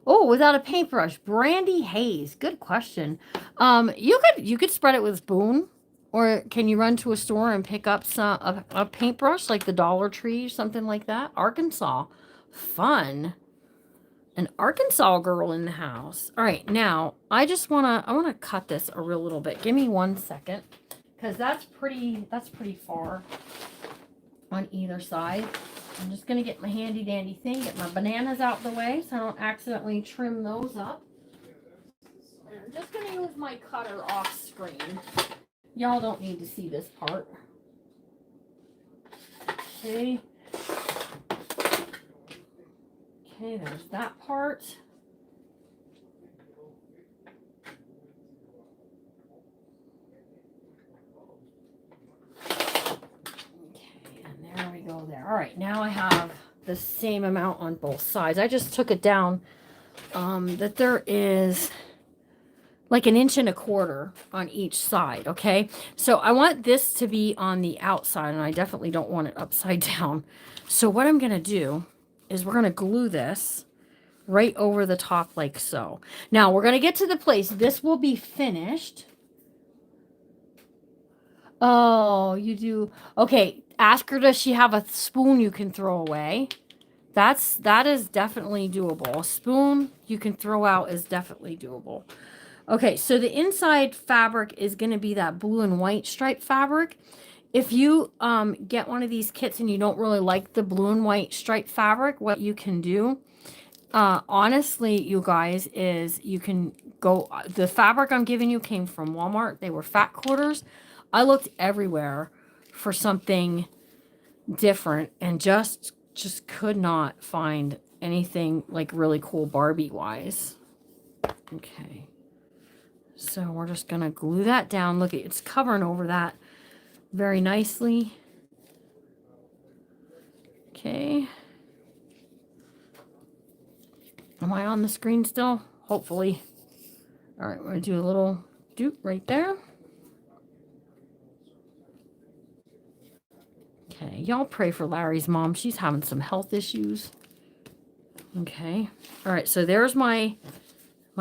Speaker 1: Oh, without a paintbrush. Brandy Hayes. Good question. You could spread it with a spoon, or can you run to a store and pick up a paintbrush like the Dollar Tree, something like that? Arkansas. Fun. An Arkansas girl in the house. All right, now I want to cut this a real little bit. Give me 1 second, because that's pretty far on either side. I'm just gonna get my handy dandy thing, get my bananas out the way so I don't accidentally trim those up. And I'm just gonna move my cutter off screen. Y'all don't need to see this part. Okay. Okay, there's that part. Okay, and there we go there. All right, now I have the same amount on both sides. I just took it down that there is like 1.25 inches on each side, okay? So I want this to be on the outside, and I definitely don't want it upside down. So what I'm going to do is we're going to glue this right over the top like so. Now we're going to get to the place. This will be finished. Oh, you do. Okay, ask her, does she have a spoon you can throw away? That is definitely doable. A spoon you can throw out is definitely doable. Okay, so the inside fabric is going to be that blue and white striped fabric. If you get one of these kits and you don't really like the blue and white striped fabric, what you can do, honestly, you guys, is you can go, the fabric I'm giving you came from Walmart. They were fat quarters. I looked everywhere for something different and just could not find anything like really cool Barbie wise. Okay. So we're just going to glue that down. Look, it's covering over that very nicely. Okay. Am I on the screen still? Hopefully. All right, we're going to do a little doot right there. Okay, y'all pray for Larry's mom. She's having some health issues. Okay. All right, so there's my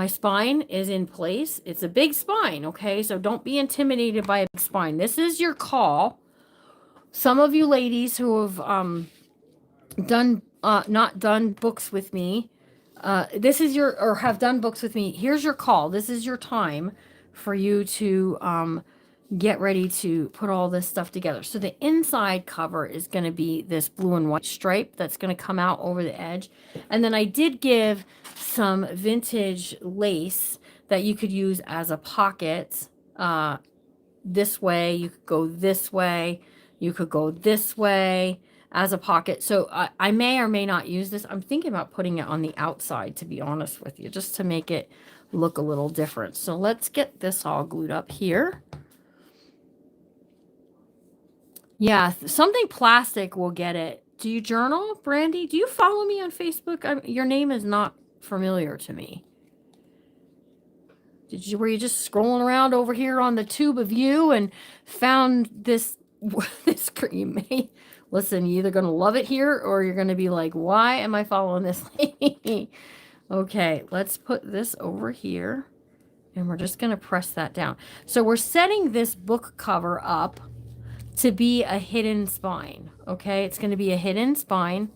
Speaker 1: spine is in place. It's a big spine, okay? So don't be intimidated by a big spine. This is your call. Some of you ladies who have not done books with me, this is your, or have done books with me, here's your call. This is your time for you to get ready to put all this stuff together. So the inside cover is going to be this blue and white stripe that's going to come out over the edge. And then I did give some vintage lace that you could use as a pocket. This way, you could go this way, you could go this way. as a pocket. So I may or may not use this. I'm thinking about putting it on the outside, to be honest with you, just to make it look a little different. So let's get this all glued up here. Yeah, something plastic will get it. Do you journal, Brandy? Do you follow me on Facebook? Your name is not familiar to me. Were you just scrolling around over here on the tube of you and found this this cream? Listen, you're either gonna love it here or you're gonna be like, why am I following this lady? Okay, let's put this over here and we're just gonna press that down. So we're setting this book cover up to be a hidden spine. Okay, it's gonna be a hidden spine.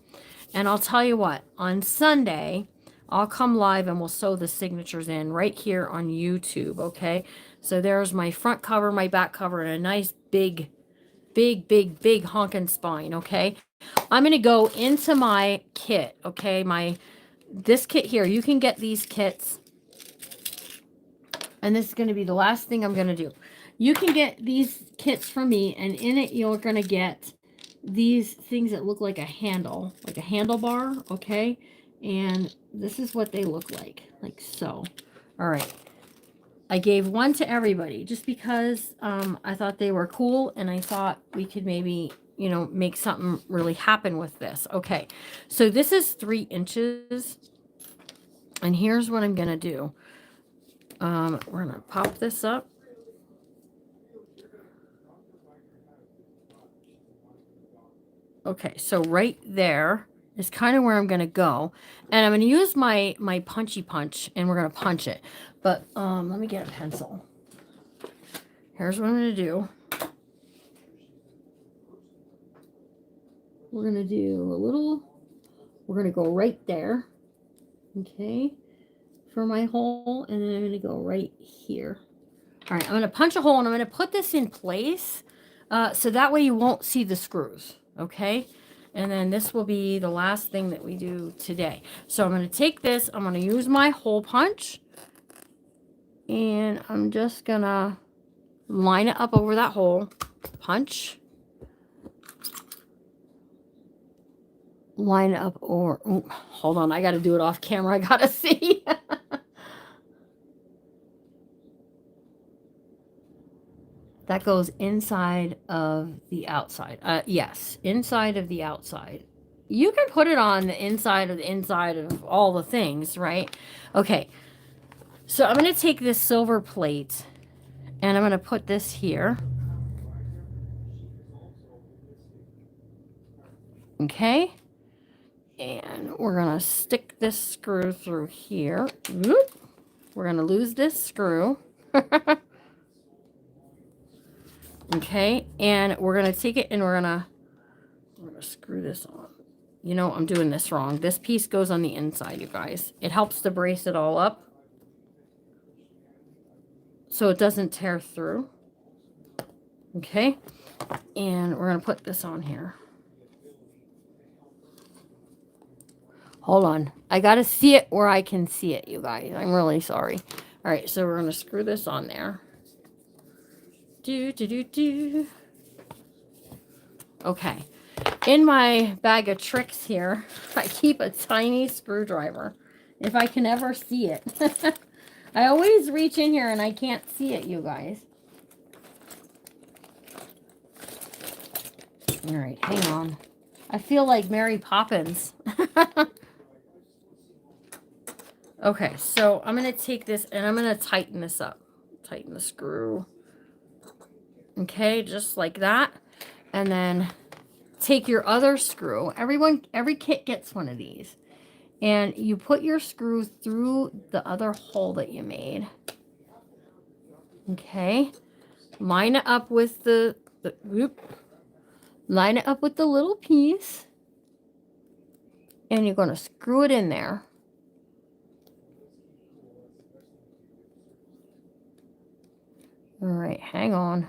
Speaker 1: And I'll tell you what, on Sunday, I'll come live and we'll sew the signatures in right here on YouTube, okay? So there's my front cover, my back cover, and a nice big honking spine, okay? I'm going to go into my kit, okay? This kit here, you can get these kits. And this is going to be the last thing I'm going to do. You can get these kits from me, and in it you're going to get these things that look like a handle, like a handlebar, okay? And this is what they look like so. All right. I gave one to everybody just because I thought they were cool, and I thought we could maybe, you know, make something really happen with this. Okay. So this is 3 inches. And here's what I'm going to do. We're going to pop this up. Okay, so right there is kind of where I'm going to go. And I'm going to use my punchy punch, and we're going to punch it. But let me get a pencil. Here's what I'm going to do. We're going to do a little, we're going to go right there. Okay, for my hole. And then I'm going to go right here. All right, I'm going to punch a hole, and I'm going to put this in place so that way you won't see the screws. Okay, and then this will be the last thing that we do today. So I'm going to take this, I'm going to use my hole punch, and I'm just going to line it up over that hole, punch, line it up over, ooh, hold on, I got to do it off camera, I got to see. That goes inside of the outside. Yes, inside of the outside. You can put it on the inside of all the things, right? Okay, so I'm going to take this silver plate and I'm going to put this here. Okay, and we're going to stick this screw through here. Whoop. We're going to lose this screw. Okay, and we're going to take it and we're going to screw this on. You know, I'm doing this wrong. This piece goes on the inside, you guys. It helps to brace it all up so it doesn't tear through. Okay, and we're going to put this on here. Hold on. I got to see it where I can see it, you guys. I'm really sorry. All right, so we're going to screw this on there. Okay. In my bag of tricks here, I keep a tiny screwdriver. If I can ever see it. I always reach in here and I can't see it, you guys. All right, hang on. I feel like Mary Poppins. Okay, so I'm going to take this and I'm going to tighten this up. Tighten the screw. Okay, just like that. And then take your other screw. Every kit gets one of these. And you put your screw through the other hole that you made. Okay. Line it up with line it up with the little piece. And you're going to screw it in there. All right, hang on.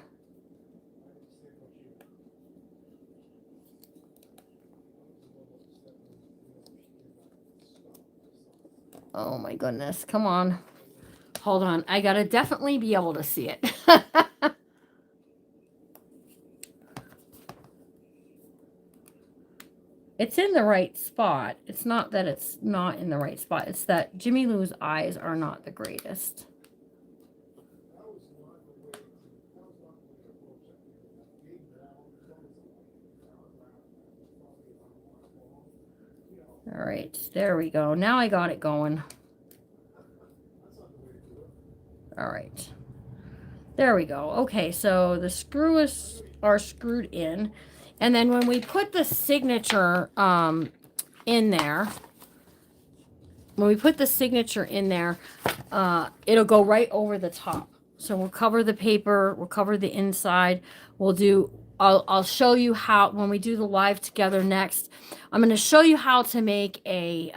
Speaker 1: Oh my goodness, come on. Hold on, I gotta definitely be able to see it. It's in the right spot. It's not that it's not in the right spot. It's that Jimmy Lou's eyes are not the greatest. All right, there we go. Now I got it going. All right. There we go. Okay, so the screws are screwed in. And then when we put the signature in there, it'll go right over the top. So we'll cover the paper, we'll cover the inside. I'll show you how, when we do the live together next, I'm going to show you how to make a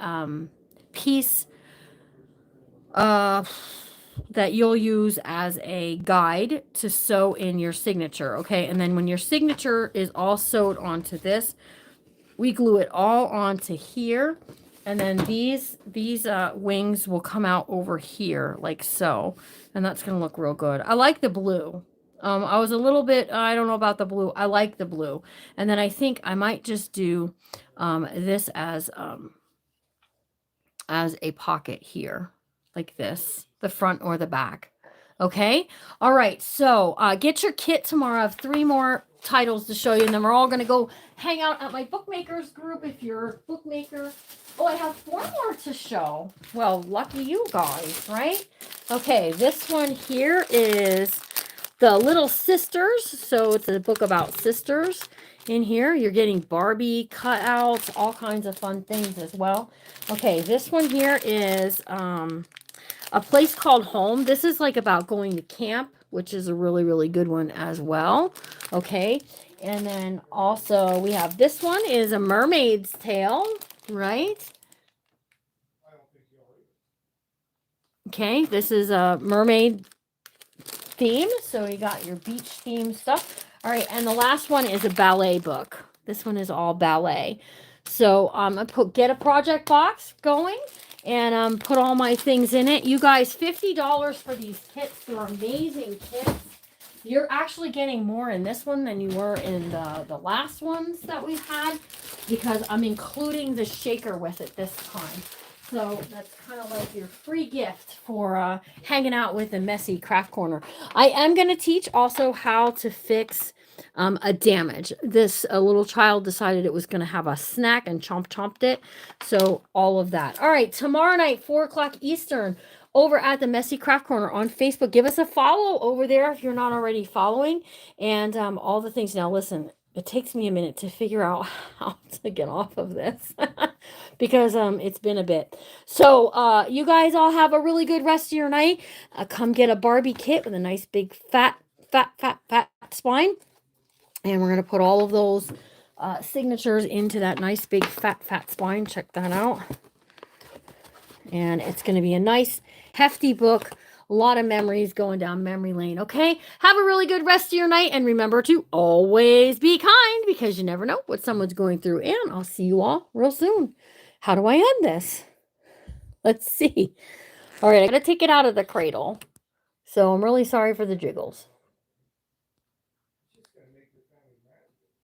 Speaker 1: piece that you'll use as a guide to sew in your signature. Okay, and then when your signature is all sewed onto this, we glue it all onto here, and then these wings will come out over here like so, and that's gonna look real good. I like the blue. I was a little bit, I don't know about the blue. I like the blue. And then I think I might just do this as a pocket here, like this, the front or the back. Okay. All right. So get your kit tomorrow. I have 3 more titles to show you, and then we're all going to go hang out at my bookmakers group if you're a bookmaker. Oh, I have 4 more to show. Well, lucky you guys, right? Okay. This one here is The Little Sisters. So it's a book about sisters. In here, you're getting Barbie cutouts, all kinds of fun things as well. Okay, this one here is A Place Called Home. This is like about going to camp, which is a really, really good one as well. Okay, and then also we have this one is A Mermaid's Tale, right? Okay, this is a mermaid theme, so you got your beach theme stuff. All right, and the last one is a ballet book. This one is all ballet. So I get a project box going and put all my things in it. You guys, $50 for these kits. They're amazing kits. You're actually getting more in this one than you were in the last ones that we've had, because I'm including the shaker with it this time. So that's kind of like your free gift for hanging out with the Messy Craft Corner. I am going to teach also how to fix a damage. This little child decided it was going to have a snack and chomped it. So all of that. All right, tomorrow night, 4 o'clock Eastern, over at the Messy Craft Corner on Facebook. Give us a follow over there if you're not already following, and all the things. Now listen, it takes me a minute to figure out how to get off of this because it's been a bit. So you guys all have a really good rest of your night. Come get a Barbie kit with a nice big fat spine. And we're going to put all of those signatures into that nice big fat spine. Check that out. And it's going to be a nice hefty book. A lot of memories going down memory lane. Okay. Have a really good rest of your night. And remember to always be kind, because you never know what someone's going through. And I'll see you all real soon. How do I end this? Let's see. All right. I got to take it out of the cradle. So I'm really sorry for the jiggles.